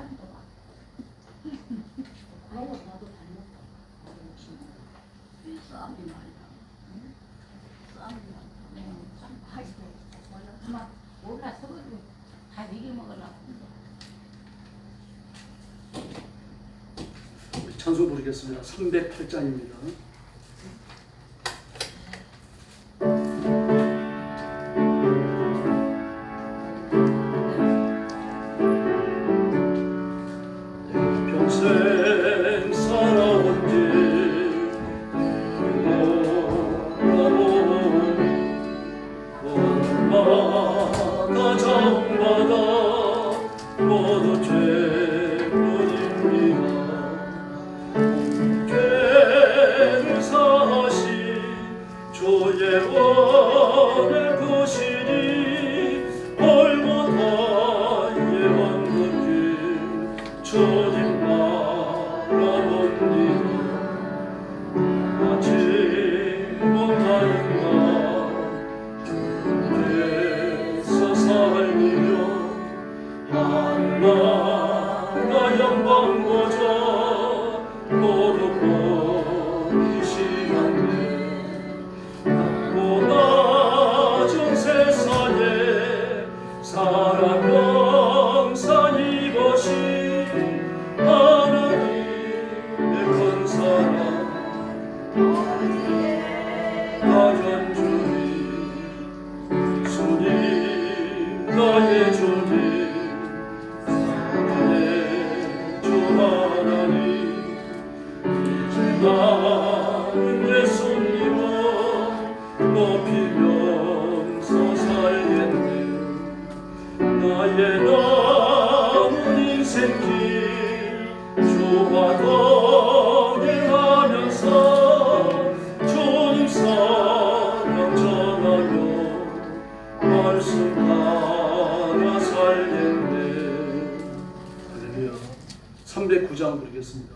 땀도 막. 아유 나도 닮았다. 싸움이 많다. 싸움이 많다. 참 맛있어. 몰라. 몰라서 다 이겨먹으려고. 찬송 부르겠습니다. 308장입니다. 평생 살아온 길 엄마가 장받아 모두 죄뿐입니다. 죄를 사하신 주의 원을 구시니 올못한 예언된 길 주님 바라봅니다. 아직 못하는가 주께서 살리려 하나가 영광 보좌 모두 버리시간에 낮고 낮은 세상에 사랑 영산 입으신 하나님의 큰 사랑 가전 주님 주님 나의 주님 사랑의 주 하나님 이제 나는 예수님을 높이면서 살겠네. 나의 남은 인생길 주와 동행하면서 주님 사랑 전하며 말씀 따라 살겠네. 할렐루야. 309장 부르겠습니다.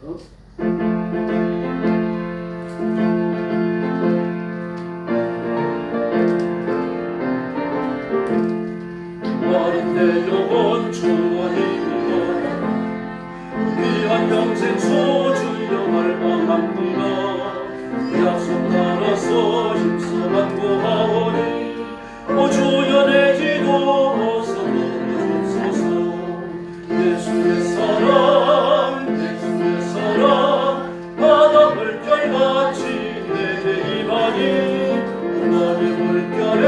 내 영혼 주와 힘이여 귀한 평생 소주여 갈망합니다. 그 약속 따라서 힘써 간구하오니 오 주여 내 기도 어서 들어주소서. 예수의 사랑 예수의 사랑 바다 물결같이 내게 임하니 너의 물결에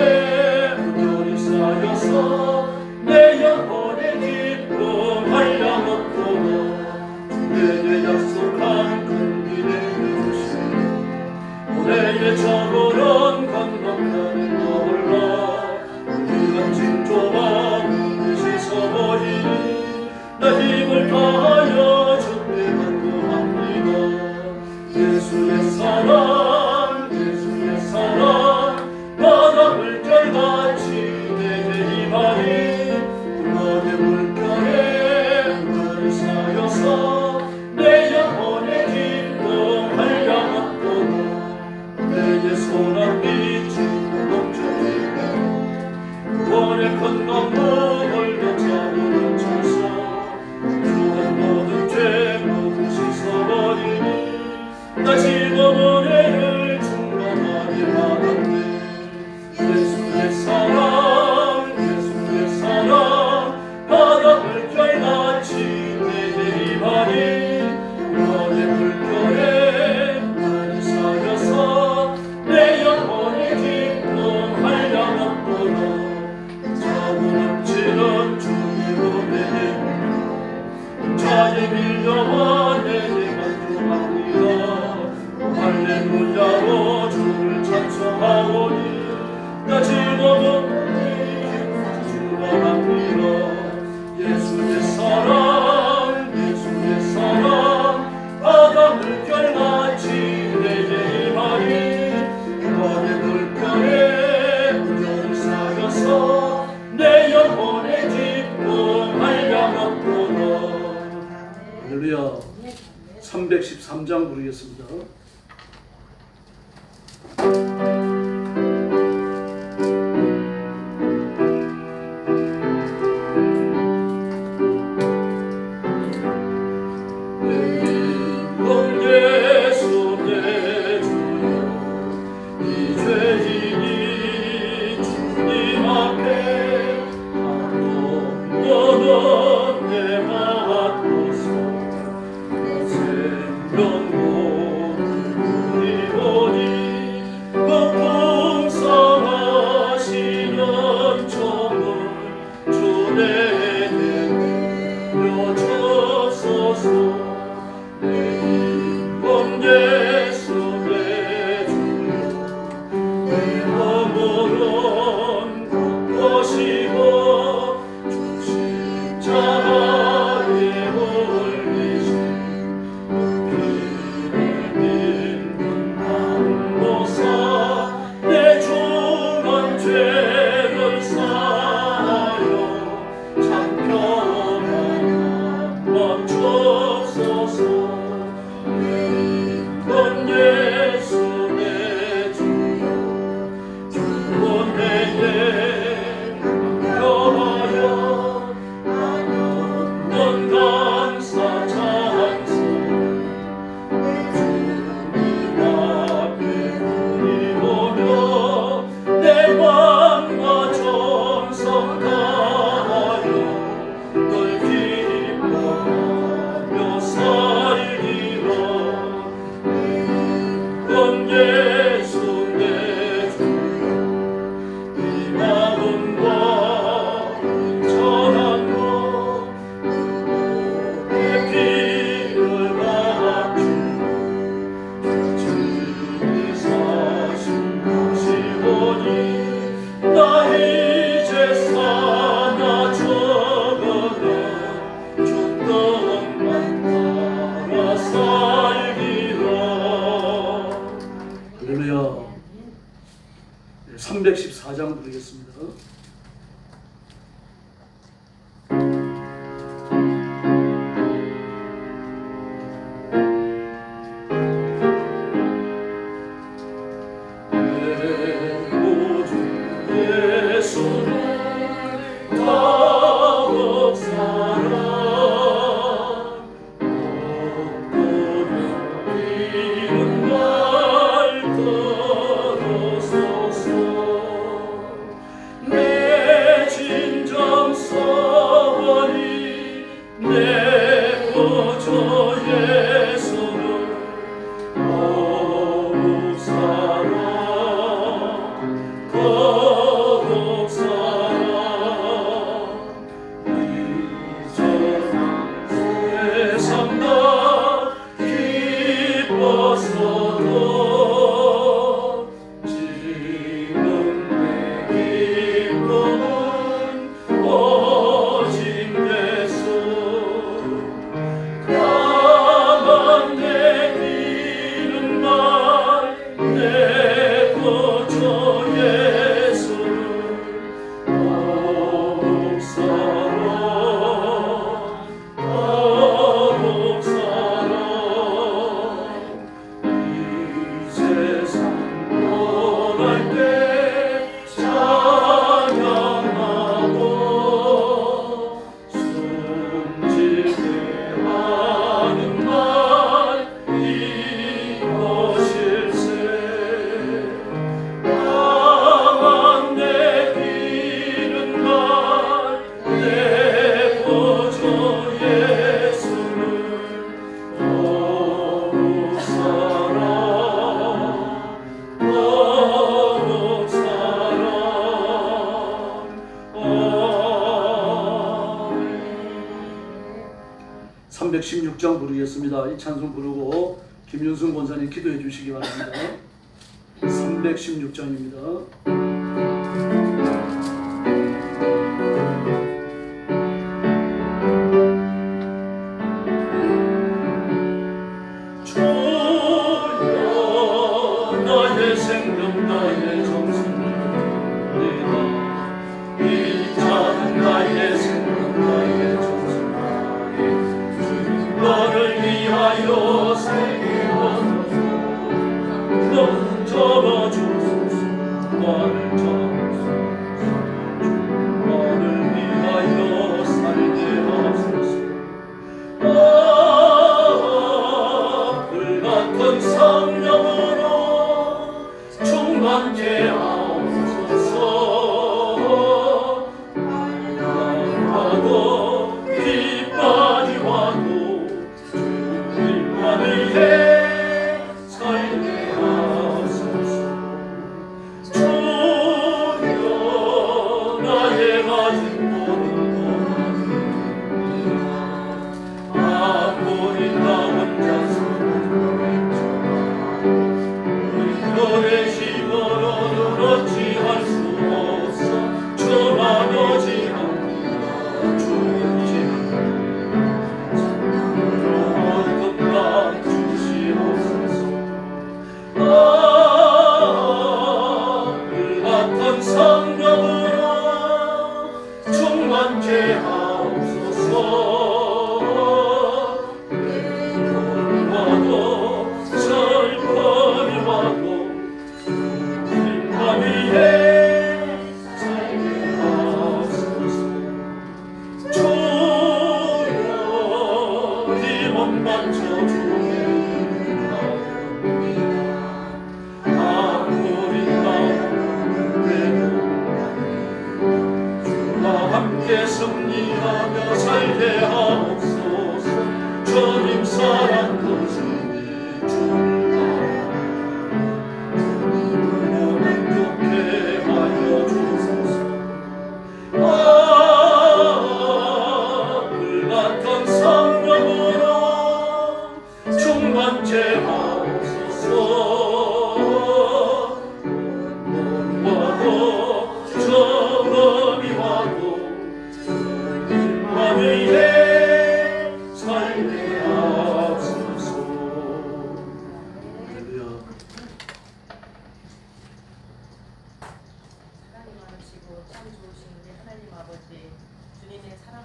물결이 쌓여서 내 영혼의 기쁨 한량없도록 주에게 약속한 큰 길을 주시오. 올해의 저물은 건너편에 머물러 우리가 징조와 눈빛이 서보이니 나 힘을 다하여 주께 간구합니다. 예수의 사랑 예수의 사랑 바다 물결같이 내게 임하니 너의 물결에 물이 쌓여서 내 영혼의 기쁨 한량없도록 내게 소란 빛이 넘쳐지고 구원의 큰 강물을 걷자고 넘쳐서 주한 모든 죄 모두 씻어버리니 나 즐거운 은혜를 충만하게 받았네. 예수의 사랑 예수의 사랑 바다 물결같이 내게 임하니 너의 물결에 많이 쌓여서 내 영혼의 기쁨 한량없도록 차고 넘치는 주의 은혜에 자의 밀려와 내게 만족합니다. 할렐루야로 주를 찬송하오니 나 즐거운 충만합니다. 예수의 사랑 예수의 사랑 바다 물결같이 내게 임하니 너의 물결에 물결이 쌓여서 내 영혼의 기쁨 한량없도록. 할렐루야. 313장 부르겠습니다. 할렐루야. 314장 부르겠습니다. (316장) 부르겠습니다. 이 찬송 부르고 김윤승 권사님 기도해 주시기 바랍니다. 316장입니다. 주여 나의 생명 나의 정성 이 작은 나의 생명 나의 정성 너를 위하여 살게 하소서 너는 잡아주소서 나를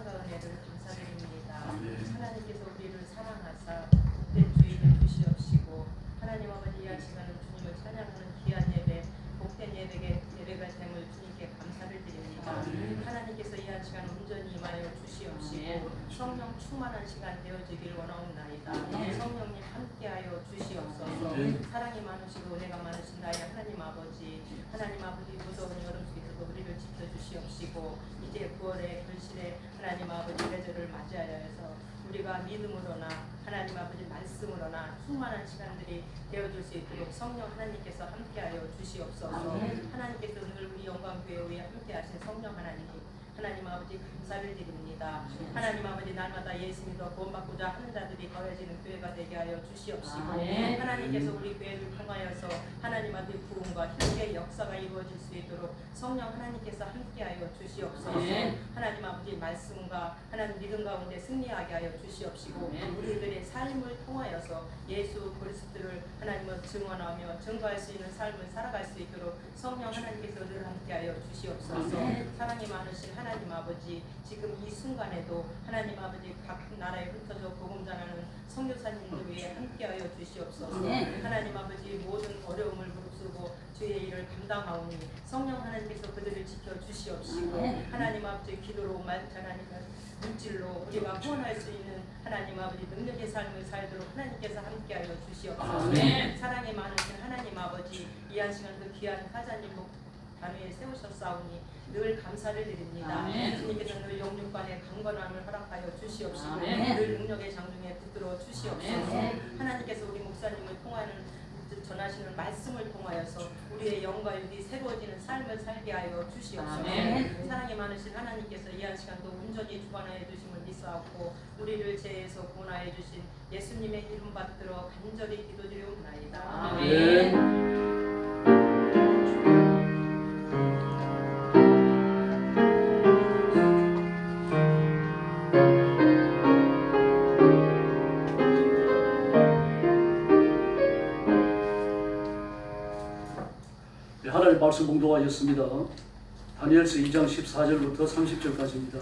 사랑과 은혜를 감사드립니다. 아멘. 하나님께서 우리를 사랑하사 복된 주인을 주시옵시고 하나님 아버지 이 시간은 주님을 찬양하는 귀한 예배 복된 예배가 됨을 주님께 감사를 드립니다. 아멘. 하나님께서 이 시간 온전히 임하여 주시옵시고 성령 충만한 시간 되어지길 원하옵나이다. 성령님 함께하여 주시옵소서. 사랑이 많으시고 은혜가 많으신 나의 하나님 아버지 무더운 여름 속에서도 우리를 지켜주시옵시고 이제 9월의 글실에 하나님 아버지 계절을 맞이하여 해서 우리가 믿음으로나 하나님 아버지 말씀으로나 충만한 시간들이 되어줄 수 있도록 성령 하나님께서 함께하여 주시옵소서. 하나님께서 늘 우리 영광교회 위에 함께하신 성령 하나님 아버지 감사를 드립니다. 하나님 아버지 날마다 예수 믿어 구원받고자 하는 자들이 더해지는 교회가 되게 하여 주시옵시고 하나님께서 우리 교회를 통하여서 하나님 아버지 부흥과 혈계의 역사가 이루어질 수 있도록 성령 하나님께서 함께하여 주시옵소서. 하나님 아버지 말씀과 하나님 믿음 가운데 승리하게 하여 주시옵시고 우리들의 삶을 통하여서 예수 그리스도를 하나님을 증언하며 증거할 수 있는 삶을 살아갈 수 있도록 성령 하나님께서 늘 함께하여 주시옵소서. 사랑이 많으신 하나님 아버지 지금 이 순간에도 하나님 아버지 각 나라에 흩어져 복음 전하는 선교사님들 위해 함께하여 주시옵소서. 하나님 아버지 모든 어려움을 무릅쓰고 주의 일을 감당하오니 성령 하나님께서 그들을 지켜 주시옵시고 하나님 아버지 기도로 하나님 물질로 우리가 구원할 수 있는 하나님 아버지 능력의 삶을 살도록 하나님께서 함께하여 주시옵소서. 사랑이 많으신 하나님 아버지 이 한 시간도 귀한 사자님 단위에 세우셨사오니 늘 감사를 드립니다. 주님께서 늘 영육간의 강건함을 허락하여 주시옵시고 늘 능력의 장중에 붙들어 주시옵소서. 하나님께서 우리 목사님을 통하는 전하시는 말씀을 통하여서 우리의 영과 육이 새로워지는 삶을 살게 하여 주시옵소서. 사랑이 많으신 하나님께서 이 한 시간도 온전히 주관하여 주심을 믿사옵고 우리를 죄에서 구원하여 주신 예수님의 이름 받들어 간절히 기도드리옵나이다. 아멘. 하나님 말씀 공독하였습니다. 다니엘서 2장 14절부터 30절까지입니다.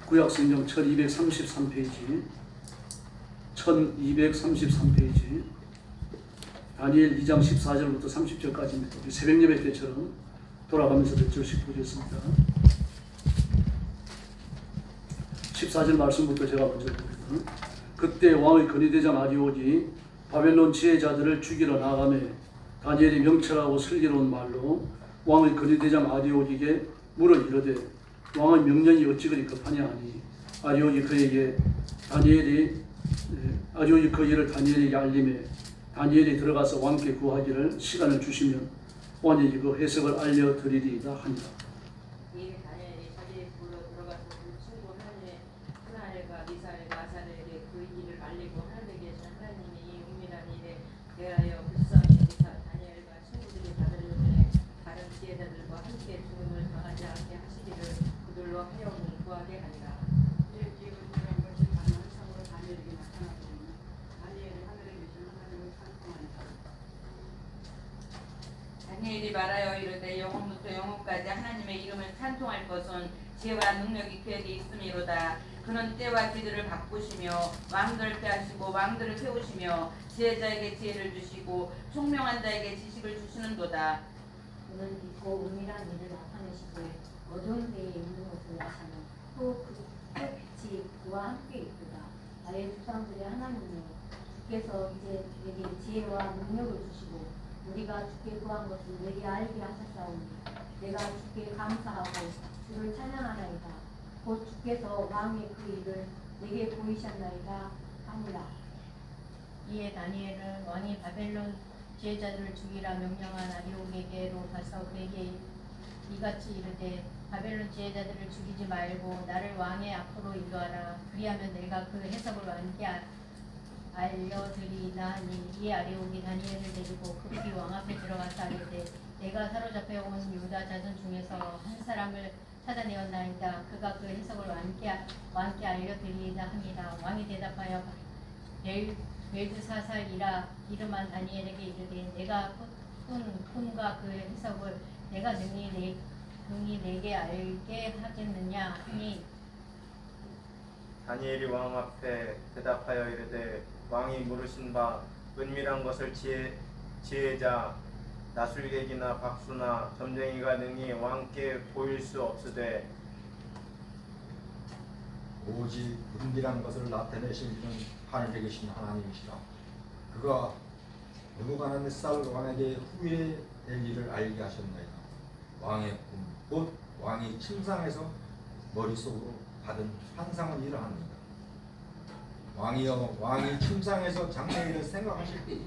구약성경 1233페이지 1233페이지 다니엘 2장 14절부터 30절까지입니다. 우리 새벽 예배 때처럼 돌아가면서 몇 절씩 보겠습니다. 14절 말씀부터 제가 먼저 봅니다. 그때 왕의 건의대장 아리오니 바벨론 지혜자들을 죽이러 나가매 다니엘이 명철하고 슬기로운 말로 왕의 건의대장 아리오기에게 물어 이르되 왕의 명령이 어찌 그리 급하냐 하니 아리오기 그에게 아리오기 그 일을 다니엘에게 알림해 다니엘이 들어가서 왕께 구하기를 시간을 주시면 왕이 그 해석을 알려드리리이다 하니라. 이 다니엘이 자기의 불로 들어가서 그 친구 하나엘과 미사엘과 아사엘에게 그 일을 알리고 하늘에 계신 하나님이 이 은밀한 일에 대하여 불쌍히 다니엘과 친구들이 받으려는 다른 지혜자들과 함께 죽음을 당하지 않게 하시기를 그들로 하여금 구하게 하니라. 이런 것이 가능성으로 다니엘에게 나타나더니 다니엘이 하늘에 계신 하나님을 찬송하니라. 다니엘이 말하여 이르되 영원부터 영원까지 하나님의 이름을 찬송할 것은 지혜와 능력이 그에게 있음이로다. 그는 때와 기들을 바꾸시며 왕들을 폐하시고 왕들을 세우시며 지혜자에게 지혜를 주시고 총명한 자에게 지식을 주시는도다. 그는 깊고 은밀한 일을 나타내시고 어두운 데에 있는 것을 아시며 또 그 빛이 그와 함께 있도다. 나의 조상들의 하나님이여 주께서 이제 내게 지혜와 능력을 주시고 우리가 주께 구한 것을 내게 알게 하셨사오니 내가 주께 감사하고 주를 찬양하나이다. 곧 주께서 왕의 그 일을 내게 보이셨나이다 하니라. 이에 다니엘은 왕이 바벨론 지혜자들을 죽이라 명령한 아리옥에게로 가서 그에게 이같이 이르되 바벨론 지혜자들을 죽이지 말고 나를 왕의 앞으로 인도하라. 그리하면 내가 그 해석을 왕께 알려드리나 하니 이에 아리옥이 다니엘을 데리고 급히 왕 앞에 들어가서 이르되 내가 사로잡혀 온 유다 자손 중에서 한 사람을 찾아내었나이다. 그가 그 해석을 왕께 알려드리나 합니다. 왕이 대답하여 벨드사살이라 이름한 다니엘에게 이르되 내가 꾼 꿈과 그 해석을 내가 능히 내게 알게 하겠느냐 하니 다니엘이 왕 앞에 대답하여 이르되 왕이 물으신 바 은밀한 것을 지혜자 나술객이나 박수나 점쟁이가 능히 왕께 보일 수 없으되 오직 은밀한 것을 나타내시는 하늘에 계신 하나님이시라. 그가 느부갓네살 왕에게 후에 될 일을 알게 하셨나이다. 왕의 꿈, 곧 왕이 침상에서 머릿속으로 받은 환상을 이러합니다. 왕이여, 왕이 침상에서 장래일을 생각하실 때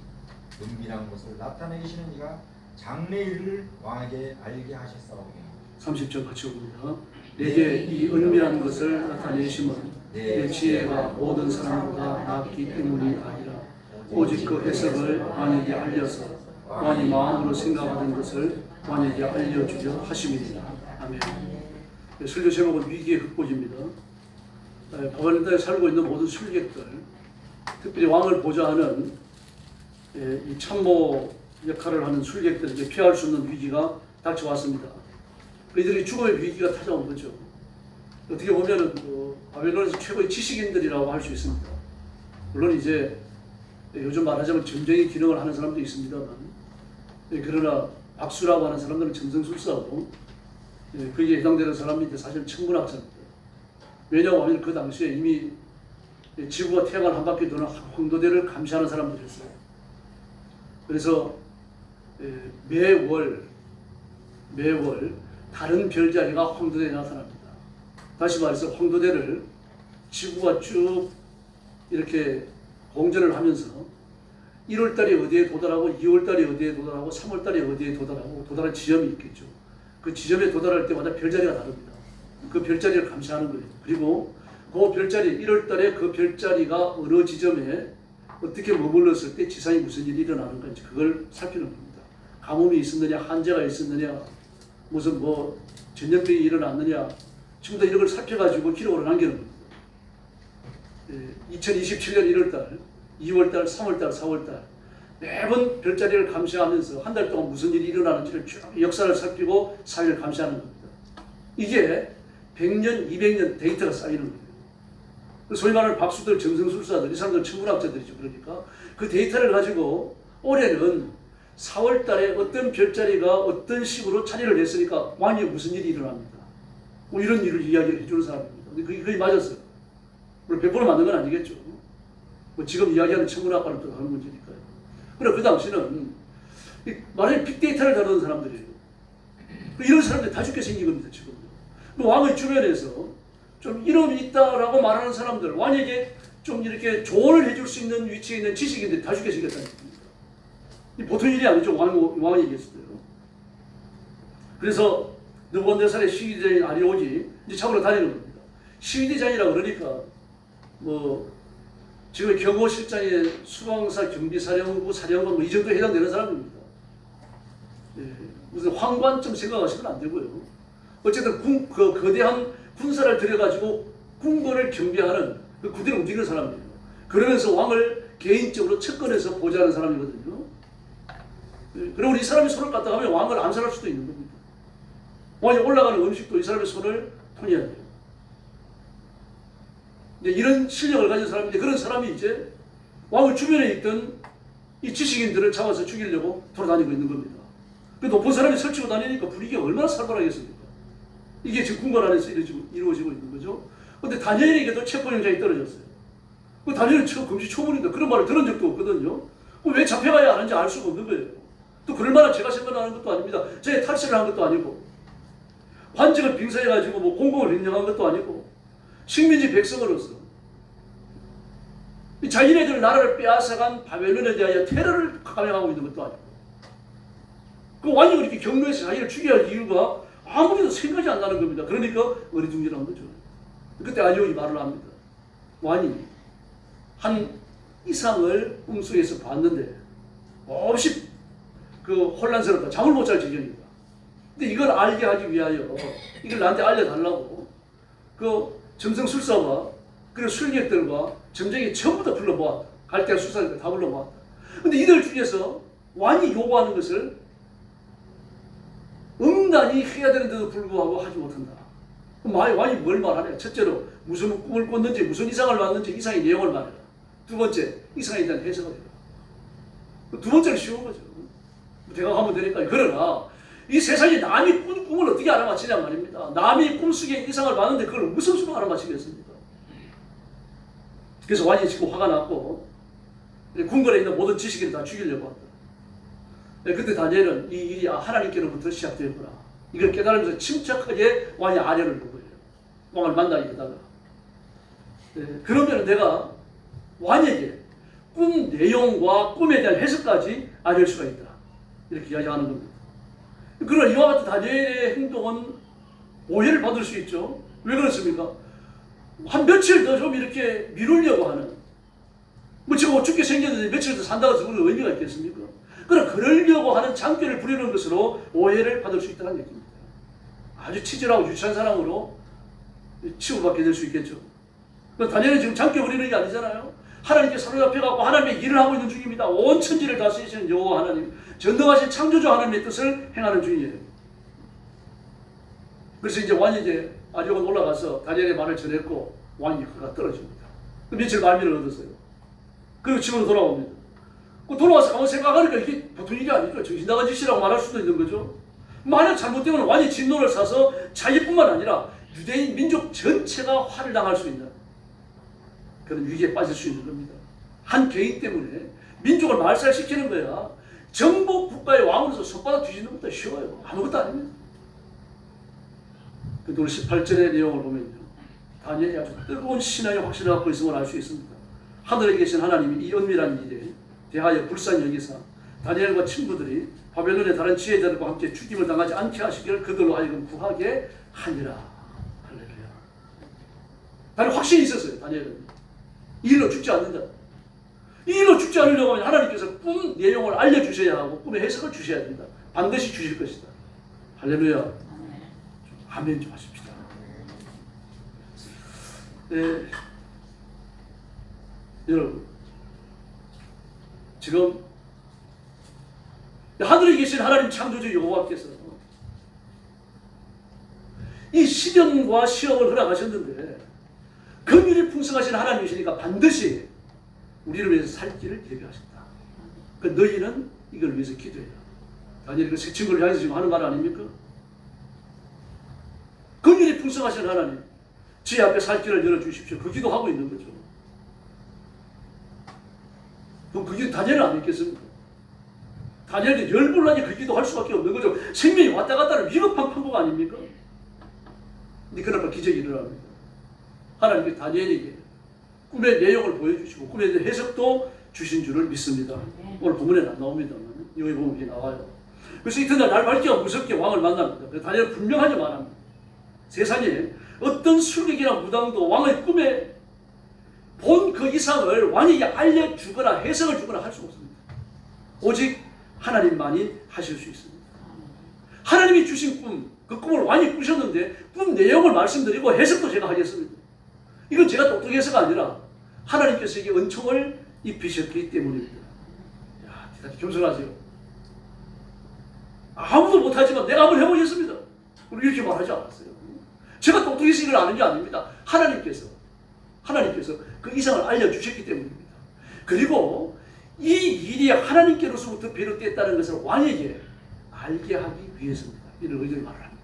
은밀한 것을 나타내시는 이가 장래일을 왕에게 알게 하셨사오니. 30절 같이 봅니다. 내게 이 은밀한 것을 나타내심은 내 지혜가 모든 사람보다 낫기 때문이 아니라 오직 그 해석을 왕에게 알려서 왕이 마음으로 생각하는 것을 왕에게 알려주려 하심이니라. 아멘. 설교 제목은 위기의 극복입니다. 바벨론에 살고 있는 모든 술객들, 특별히 왕을 보좌하는 이 참모 역할을 하는 술객들에게 피할 수 없는 위기가 닥쳐왔습니다. 그들이 죽음의 위기가 찾아온 거죠. 어떻게 보면은 바벨론에서 최고의 지식인들이라고 할 수 있습니다. 물론 이제 요즘 말하자면 점쟁이 기능을 하는 사람도 있습니다만, 그러나 박수라고 하는 사람들은 점성술사고, 거기에 해당되는 사람이 이제 사실 천문학자입니다. 왜냐하면 그 당시에 이미 지구가 태양을 한 바퀴 도는 황도대를 감시하는 사람들이었어요. 그래서 매월 다른 별자리가 황도대에 나타납니다. 다시 말해서 황도대를 지구가 쭉 이렇게 공전을 하면서 1월달에 어디에 도달하고 2월달에 어디에 도달하고 3월달에 어디에 도달하고 도달할 지점이 있겠죠. 그 지점에 도달할 때마다 별자리가 다릅니다. 그 별자리를 감시하는 거예요. 그리고 그 별자리 1월달에 그 별자리가 어느 지점에 어떻게 머물렀을 때 지상에 무슨 일이 일어나는가 그걸 살피는 겁니다. 가뭄이 있었느냐, 한재가 있었느냐, 무슨 전염병이 일어났느냐, 전부 다 이런 걸 살펴가지고 기록으로 남기는 겁니다. 2027년 1월달, 2월달, 3월달, 4월달 매번 별자리를 감시하면서 한 달 동안 무슨 일이 일어나는지를 쭉 역사를 살피고 사회를 감시하는 겁니다. 이게 100년, 200년 데이터가 쌓이는 거예요. 소위 말하는 박수들, 점성술사들, 이 사람들 천문학자들이죠. 그러니까 그 데이터를 가지고 올해는 4월 달에 어떤 별자리가 어떤 식으로 차례를 했으니까 왕위에 무슨 일이 일어납니다. 이런 일을 이야기를 해주는 사람입니다. 그게 맞았어요. 물론 100% 맞는 건 아니겠죠. 지금 이야기하는 천문학과는 또 다른 문제니까요. 그러나 그 당시는 만약에 빅데이터를 다루는 사람들이에요. 이런 사람들이 다 죽게 생긴 겁니다. 지금. 왕의 주변에서 좀 이름이 있다라고 말하는 사람들, 왕에게 좀 이렇게 조언을 해줄 수 있는 위치에 있는 지식인들이 다 죽게 생겼다는 겁니다. 보통 일이 아니죠. 왕이 얘기했을 때요. 그래서 느부갓네살의 시위대장인 아리오지 이제 잡으러 다니는 겁니다. 시위대장이라 그러니까 지금 경호실장의 수방사 경비사령부 사령관 이 정도에 해당되는 사람입니다. 무슨 황관쯤 생각하시면 안 되고요. 어쨌든 그 거대한 군사를 들여가지고 궁궐을 경비하는 그 구대를 움직이는 사람이에요. 그러면서 왕을 개인적으로 측근해서 보좌하는 사람이거든요. 그리고 이 사람이 손을 갖다 하면 왕을 암살할 수도 있는 겁니다. 왕이 올라가는 음식도 이 사람의 손을 통해야 돼요. 이제 이런 실력을 가진 사람인데 그런 사람이 이제 왕의 주변에 있던 이 지식인들을 잡아서 죽이려고 돌아다니고 있는 겁니다. 그 높은 사람이 설치고 다니니까 분위기가 얼마나 살벌하겠습니까? 이게 지금 궁궐 안에서 이루어지고 있는 거죠. 그런데 다니엘에게도 체포영장이 떨어졌어요. 그 다니엘은 금시초문인데 그런 말을 들은 적도 없거든요. 왜 잡혀가야 하는지 알 수가 없는 거예요. 또 그럴 만한 제가 생각하는 것도 아닙니다. 제 탈세를 한 것도 아니고 관직을 빙사해가지고 공공을 횡령한 것도 아니고 식민지 백성으로서 자기네들 나라를 빼앗아간 바벨론에 대하여 테러를 감행하고 있는 것도 아니고 그 왕이 그렇게 경로에서 자기를 죽여야 할 이유가 아무래도 생각이 안 나는 겁니다. 그러니까 어리둥절한 거죠. 그때 아리오이 말을 합니다. 왕이 한 이상을 꿈속에서 봤는데 없이 혼란스럽다. 잠을 못 잘 지경이다. 근데 이걸 알게 하기 위하여 이걸 나한테 알려달라고 그 점성술사와 그리고 술객들과 점쟁이 전부 다 불러모았다. 갈대아 수사들 다 불러모았다. 근데 이들 중에서 왕이 요구하는 것을 응단히 해야 되는데도 불구하고 하지 못한다. 왕이 뭘 말하냐? 첫째로 무슨 꿈을 꿨는지 무슨 이상을 봤는지 이상의 내용을 말해라. 두 번째, 이상에 대한 해석을 해라. 두 번째는 쉬운 거죠. 대각하면 되니까요. 그러나 이 세상에 남이 꾼 꿈을 어떻게 알아맞히냐 말입니다. 남이 꿈속에 이상을 봤는데 그걸 무슨 수로 알아맞히겠습니까? 그래서 왕이 지금 화가 났고 궁궐에 있는 모든 지식인을 다 죽이려고 한다. 그때 다니엘은 이 일이 하나님께로부터 시작되었구나. 이걸 깨달으면서 침착하게 왕의 아뢰를 본 거예요. 왕을 만나게 해달라. 그러면 내가 왕에게 꿈 내용과 꿈에 대한 해석까지 알릴 수가 있다. 이렇게 이야기하는 겁니다. 그러나 이와 같은 다니엘의 행동은 오해를 받을 수 있죠. 왜 그렇습니까? 한 며칠 더 좀 이렇게 미루려고 하는, 뭐 지금 어떻게 생겼는데 며칠 더 산다고 해서 그런 의미가 있겠습니까? 그러려고 하는 장기를 부리는 것으로 오해를 받을 수 있다는 얘기입니다. 아주 치질하고 유치한 사람으로 치고받게 될 수 있겠죠. 다니엘은 지금 장기 부리는 게 아니잖아요. 하나님께 사로잡혀갖고 하나님의 일을 하고 있는 중입니다. 온 천지를 다스리시는 여호와 하나님, 전능하신 창조주 하나님의 뜻을 행하는 중이에요. 그래서 이제 왕이 이제 아리오건 올라가서 다니엘의 말을 전했고 왕이 그가 떨어집니다. 며칠 말미를 얻었어요. 그리고 집으로 돌아옵니다. 돌아와서 가만 생각하니까 이게 보통 일이 아니죠. 정신 나간 짓이라고 말할 수도 있는 거죠. 만약 잘못되면 왕이 진노를 사서 자기뿐만 아니라 유대인 민족 전체가 화를 당할 수 있는 그런 위기에 빠질 수 있는 겁니다. 한 개인 때문에 민족을 말살시키는 거야. 정복 국가의 왕으로서 손바닥 뒤지는 것도 쉬워요. 아무것도 아닙니다. 오늘 18절의 내용을 보면요, 다니엘이 아주 뜨거운 신앙의 확신을 갖고 있음을 알 수 있습니다. 하늘에 계신 하나님이 이 은밀한 일에 대하여 불쌍히 여기사 다니엘과 친구들이 바벨론의 다른 지혜자들과 함께 죽임을 당하지 않게 하시기를 그들로 하여금 구하게 하니라. 할렐루야. 다른 확신이 있었어요. 다니엘은 이 일로 죽지 않는다. 이 일로 죽지 않으려고 하면 하나님께서 꿈 내용을 알려주셔야 하고 꿈의 해석을 주셔야 된다. 반드시 주실 것이다. 할렐루야. 아멘 좀 하십시다. 네. 여러분, 지금 하늘에 계신 하나님 창조주 여호와께서 이 시련과 시험을 허락하셨는데 긍휼이 풍성하신 하나님이시니까 반드시 우리를 위해서 살 길을 예비하셨다. 그 너희는 이걸 위해서 기도해라. 다니엘이 그 친구를 향해서 지금 하는 말 아닙니까? 긍휼이 풍성하신 하나님, 지 앞에 살 길을 열어주십시오. 그 기도하고 있는 거죠. 그럼 그 기도 다니엘은 안 믿겠습니까? 다니엘도 열불나게 그 기도 할 수밖에 없는 거죠. 생명이 왔다 갔다 하는 위급한 판국 아닙니까? 근데 그날 기적이 일어납니다. 하나님께 다니엘에게 꿈의 내용을 보여주시고 꿈에 대한 해석도 주신 줄을 믿습니다. 오늘 본문에는 안 나옵니다만 여기 보면 이게 나와요. 그래서 이튿날 날 밝기가 무섭게 왕을 만납니다. 그래서 다니엘은 분명하게 말합니다. 세상에 어떤 술객이나 무당도 왕의 꿈에 본 그 이상을 왕에게 알려주거나 해석을 주거나 할 수 없습니다. 오직 하나님만이 하실 수 있습니다. 하나님이 주신 꿈, 그 꿈을 왕이 꾸셨는데 꿈 내용을 말씀드리고 해석도 제가 하겠습니다. 이건 제가 똑똑해서가 아니라 하나님께서 이게 은총을 입히셨기 때문입니다. 야, 대단히 겸손하세요. 아무도 못하지만 내가 한번 해보겠습니다. 그리고 이렇게 말하지 않았어요. 제가 똑똑해서 이걸 아는 게 아닙니다. 하나님께서 그 이상을 알려주셨기 때문입니다. 그리고 이 일이 하나님께로서부터 비롯됐다는 것을 왕에게 알게 하기 위해서입니다. 이런 의도의 말을 합니다.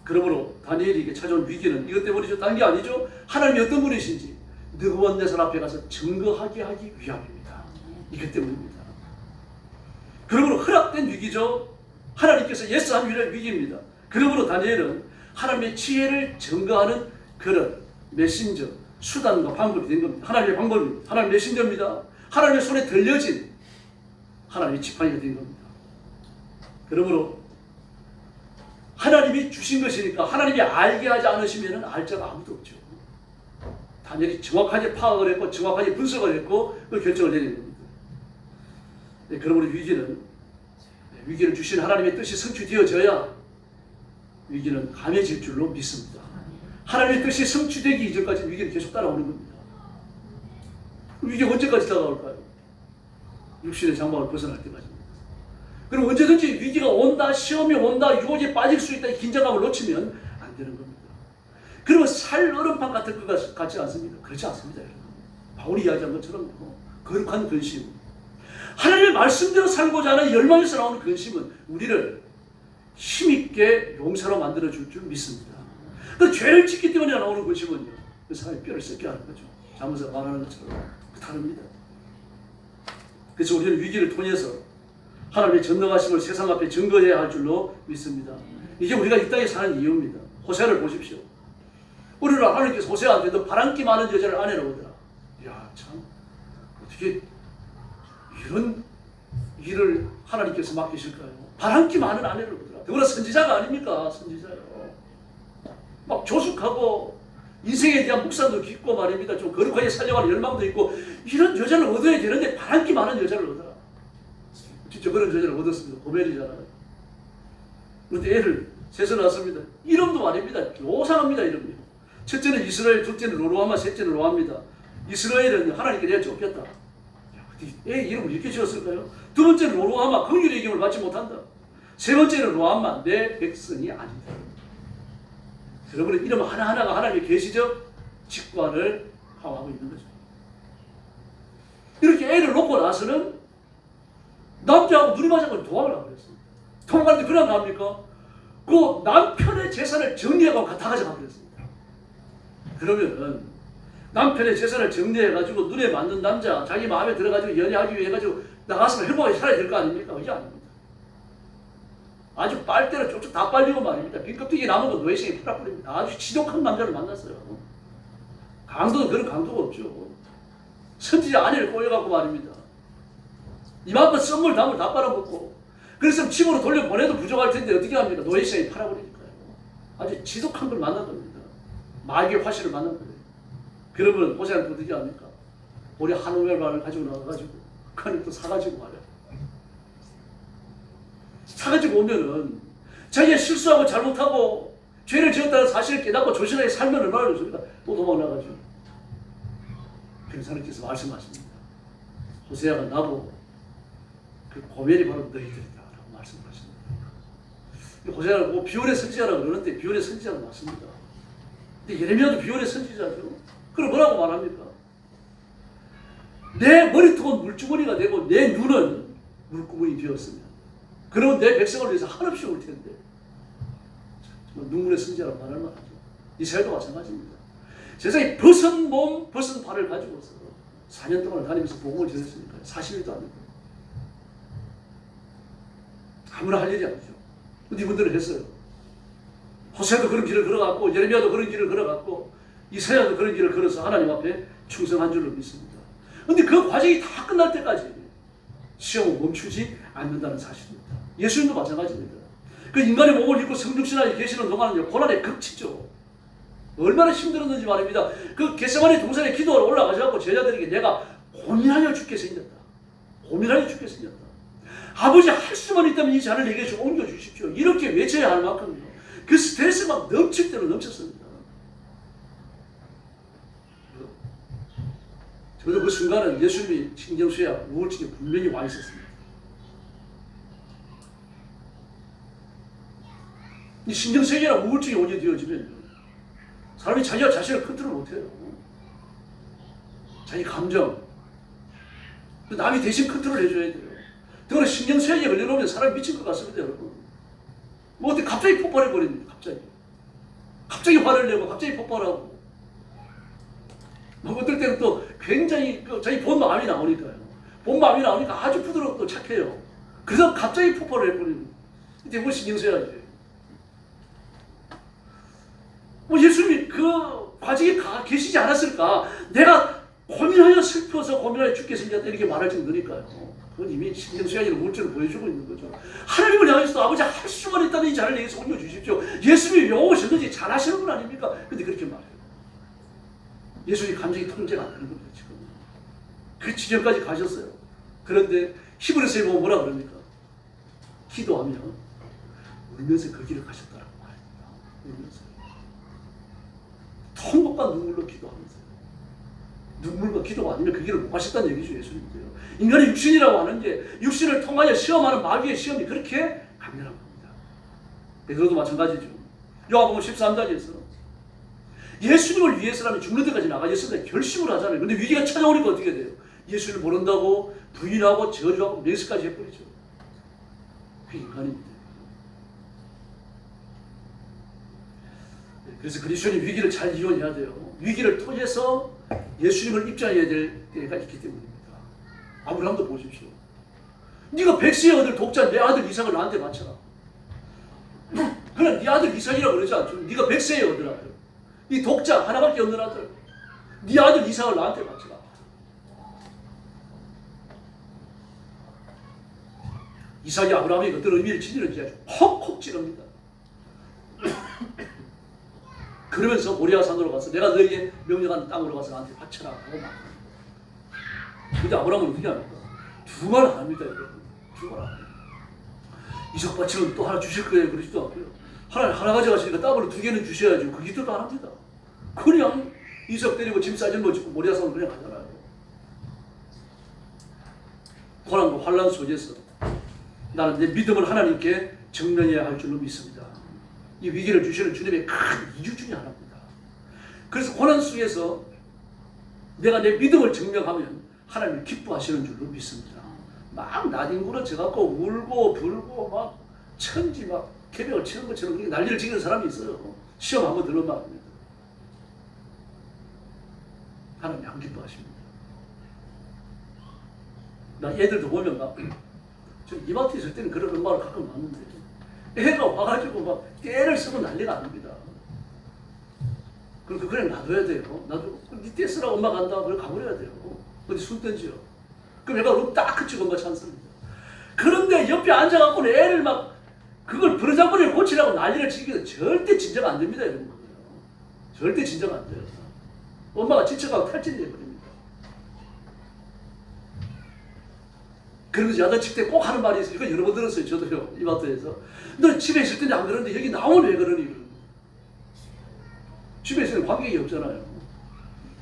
그러므로 다니엘에게 찾아온 위기는 이것 때문이죠. 다른 게 아니죠. 하나님이 어떤 분이신지 느부갓네살 앞에 가서 증거하게 하기 위함입니다. 이것 때문입니다. 그러므로 허락된 위기죠. 하나님께서 예스한 위기입니다. 그러므로 다니엘은 하나님의 지혜를 증거하는 그런 메신저, 수단과 방법이 된 겁니다. 하나님의 방법입니다. 하나님의 메신저입니다. 하나님의 손에 들려진 하나님의 지팡이가 된 겁니다. 그러므로 하나님이 주신 것이니까 하나님이 알게 하지 않으시면 알 자가 아무도 없죠. 다니엘이 정확하게 파악을 했고 정확하게 분석을 했고 그 결정을 내린 겁니다. 네, 그러므로 위기를 주신 하나님의 뜻이 성취되어져야 위기는 감해질 줄로 믿습니다. 하나님의 뜻이 성취되기 이전까지 위기는 계속 따라오는 겁니다. 위기가 언제까지 다가올까요? 육신의 장막을 벗어날 때까지입니다. 그리고 언제든지 위기가 온다, 시험이 온다, 유혹에 빠질 수 있다, 이 긴장감을 놓치면 안 되는 겁니다. 그리고 살 얼음판 같은 것 같지 않습니까? 그렇지 않습니다. 여러분. 바울이 이야기한 것처럼 거룩한 근심, 하나님의 말씀대로 살고자 하는 열망에서 나오는 근심은 우리를 힘있게 용사로 만들어줄 줄 믿습니다. 그 죄를 짓기 때문에 나오는 근심은요, 그 사람의 뼈를 썩게 하는 거죠. 잠에서 말하는 것처럼 다릅니다. 그래서 우리는 위기를 통해서 하나님의 전능하심을 세상 앞에 증거해야 할 줄로 믿습니다. 이게 우리가 이 땅에 사는 이유입니다. 호세아를 보십시오. 우리는 하나님께서 호세아한테 너 바람기 많은 여자를 아내로 오더라. 이야, 참 어떻게 이런 일을 하나님께서 맡기실까요? 바람기 많은 아내를 오더라. 그거는 선지자가 아닙니까? 선지자요. 막 조숙하고 인생에 대한 묵상도 깊고 말입니다. 좀 거룩하게 살려가는 열망도 있고 이런 여자를 얻어야 되는데 바람기 많은 여자를 얻어라. 진짜 그런 여자를 얻었습니다. 고멜이잖아요. 그런데 애를 셋을 낳았습니다. 이름도 말입니다. 요상합니다. 이름이. 첫째는 이스라엘, 둘째는 로로하마, 셋째는 로합니다. 이스라엘은 하나님께 내가 쫓겼다. 애 이름을 이렇게 지었을까요? 두 번째는 로로하마, 긍휼의 이김을 받지 못한다. 세 번째는 로함마, 내 백성이 아니다. 여러분의 이름 하나하나가 하나님의 계시적 직관을 하고 있는 거죠. 이렇게 애를 놓고 나서는 남자하고 눈이 맞아서 도망을 하고 그랬습니다. 도망가는데 그냥 갑니까? 그 남편의 재산을 정리하고 다 가져가 버렸습니다. 그러면은 남편의 재산을 정리해가지고 눈에 맞는 남자, 자기 마음에 들어가지고 연애하기 위해 해가지고 나가서 행복하게 살아야 될 거 아닙니까? 그게 아닙니다. 아주 빨대로 쪽쪽 다 빨리고 말입니다. 빈껍데기 남은 거 노예시에 팔아버립니다. 아주 지독한 남자를 만났어요. 강도는 그런 강도가 없죠. 선지자 아내를 꼬여갖고 말입니다. 이만큼 썸물 담을 다 빨아먹고 그래서 집으로 돌려보내도 부족할 텐데 어떻게 합니까? 노예시에 팔아버리니까요. 아주 지독한 걸 만난 겁니다. 마귀의 화실을 만난 거예요. 그러면 호세아는 어떻게 합니까? 우리 한 오멜반을 가지고 나와가지고 그 안에 또 사가지고 와요. 사가지고 오면은 자기가 실수하고 잘못하고 죄를 지었다는 사실을 깨닫고 조신하게 살면 얼마나 좋습니까? 또 도망나가지고. 그래서 하나님께서 말씀하십니다. 호세아가 나보고 그 고멜이 바로 너희들이다 라고 말씀하십니다. 호세아가 뭐 비올의 선지자라고 그러는데 비올의 선지자가 맞습니다. 근데 예레미야도 비올의 선지자죠. 그럼 뭐라고 말합니까? 내 머리통은 물주머니가 되고 내 눈은 물구멍이 되었으면 그러면 내 백성을 위해서 한없이 올 텐데 정말 눈물의 선지자라고 말할 만하죠. 이스라엘도 마찬가지입니다. 세상에 벗은 몸, 벗은 발을 가지고서 4년 동안 다니면서 복음을 전했으니까 40일도 안 됩니다. 아무나 할 일이 아니죠. 근데 이분들은 했어요. 호세아도 그런 길을 걸어갔고 예레미야도 그런 길을 걸어갔고 이사야도 그런 길을 걸어서 하나님 앞에 충성한 줄로 믿습니다. 그런데 그 과정이 다 끝날 때까지 시험은 멈추지 않는다는 사실입니다. 예수님도 마찬가지입니다. 그 인간의 몸을 입고 성육신하에 계시는 동안은 고난의 극치죠. 얼마나 힘들었는지 말입니다. 그 겟세마네 동산에 기도하러 올라가셔서 제자들에게 내가 고민하여 죽게 생겼다. 고민하여 죽게 생겼다. 아버지 할 수만 있다면 이 잔을 내게 좀 옮겨주십시오. 이렇게 외쳐야 할 만큼요. 그 스트레스가 넘칠 대로 넘쳤습니다. 저도 그 순간은 예수님이 신경쇠야 우울증에 분명히 와 있었습니다. 이 신경쇠약이나 우울증이 오게 되어지면 사람이 자기가 자신을 컨트롤 못해요. 자기 감정. 남이 대신 컨트롤 해줘야 돼요. 더구나 신경쇠약에 걸려놓으면 사람이 미친 것 같습니다, 여러분. 뭐 어떻게 갑자기 폭발해버립니다, 갑자기. 갑자기 화를 내고, 갑자기 폭발하고. 뭐 어떨 때는 또 굉장히 자기 본 마음이 나오니까요. 본 마음이 나오니까 아주 부드럽고 착해요. 그래서 갑자기 폭발을 해버리는. 대부분 신경쇠약이에요. 뭐 예수님이 그 과정에 계시지 않았을까? 내가 고민하여 슬퍼서 고민하여 죽게 생겼다 이렇게 말할 정도니까요. 그건 이미 신경쇠약이나 우울증을 보여주고 있는 거죠. 하나님을 향해서도 아버지 할 수만 있다면 이 잔을 내게서 옮겨주십시오. 예수님이 왜 오셨는지 잘 아시는 분 아닙니까? 근데 그렇게 말해요. 예수님 감정이 통제가 안 되는 겁니다. 지금. 그 지경까지 가셨어요. 그런데 히브리서에 보면 뭐라 그럽니까? 기도하며 울면서 그 길을 가셨다라고 말합니다. 울면서. 통곡과 눈물로 기도하면서. 눈물과 기도가 아니면 그 길을 못 가셨다는 얘기죠. 예수님도요. 인간의 육신이라고 하는 게 육신을 통하여 시험하는 마귀의 시험이 그렇게 강렬한 겁니다. 베드로도 마찬가지죠. 요한복음 13장에서 예수님을 위해서라면 죽는 데까지 나가겠습니다. 결심을 하잖아요. 근데 위기가 찾아오니까 어떻게 돼요? 예수를 모른다고 부인하고 저주하고 맹세까지 해버리죠. 그게 인간입니다. 그래서 그리스도인이 위기를 잘 이겨내야 돼요. 위기를 통해서 예수님을 입장해야 될 때가 있기 때문입니다. 아브라함도 보십시오. 네가 백세의 아들 독자 내 아들 이삭을 나한테 바쳐라. 그래 네 아들 이삭이라고 그러지 않죠. 네가 백세의 아들, 이 독자 하나밖에 없는 아들, 네 아들 이삭을 나한테 바쳐라. 이삭이 아브라함에게 어떤 의미를 지니는지 아주 콕콕 찌릅니다. 그러면서 모리아산으로 가서 내가 너에게 명령한 땅으로 가서 나한테 바쳐라 하고 막. 근데 아브라함은 어떻게 합니까? 두 말 안 합니다. 두 말 안 합니다. 이삭 바치면 또 하나 주실 거예요. 그러지도 않고요. 하나 가져가시니까 더블로 두 개는 주셔야죠. 그 기도도 안 합니다. 그냥 이삭 때리고 짐 싸질러 주고 모리아산으로 그냥 가잖아요. 고난과 환난 속에서 나는 내 믿음을 하나님께 증명해야 할 줄로 믿습니다. 이 위기를 주시는 주님의 큰 이유 중에 하나입니다. 그래서 고난 속에서 내가 내 믿음을 증명하면 하나님이 기뻐하시는 줄로 믿습니다. 막 나뒹굴어 져갖고 울고 불고 막 천지 막 개벽을 치는 것처럼 그렇게 난리를 지르는 사람이 있어요. 시험 한번 들으면 말입니다. 하나님이 안 기뻐하십니다. 나 애들도 보면 막 저 이마트에 있을 때는 그런 엄마를 가끔 봤는데 애가 와가지고 막 깨를 쓰고 난리가 아닙니다. 그러니까 그냥 놔둬야 돼요. 놔두고 니 떼 쓰라고 엄마 간다. 그걸 가버려야 돼요. 어디 숨 던지요. 그럼 애가 너무 딱 그치고 엄마 찬스입니다. 그런데 옆에 앉아갖고 애를 막 그걸 버르장머리를 고치라고 난리를 치기는 절대 진정 안 됩니다. 이런 거예요. 절대 진정 안 돼요. 엄마가 지쳐가고 탈진해버립니다. 그러면서 야단칠 때 꼭 하는 말이 있어요. 이거 여러 번 들었어요. 저도요. 이마트에서. 너 집에 있을 때는 안 그러는데 여기 나오면 왜 그러니? 집에 있으면 관객이 없잖아요.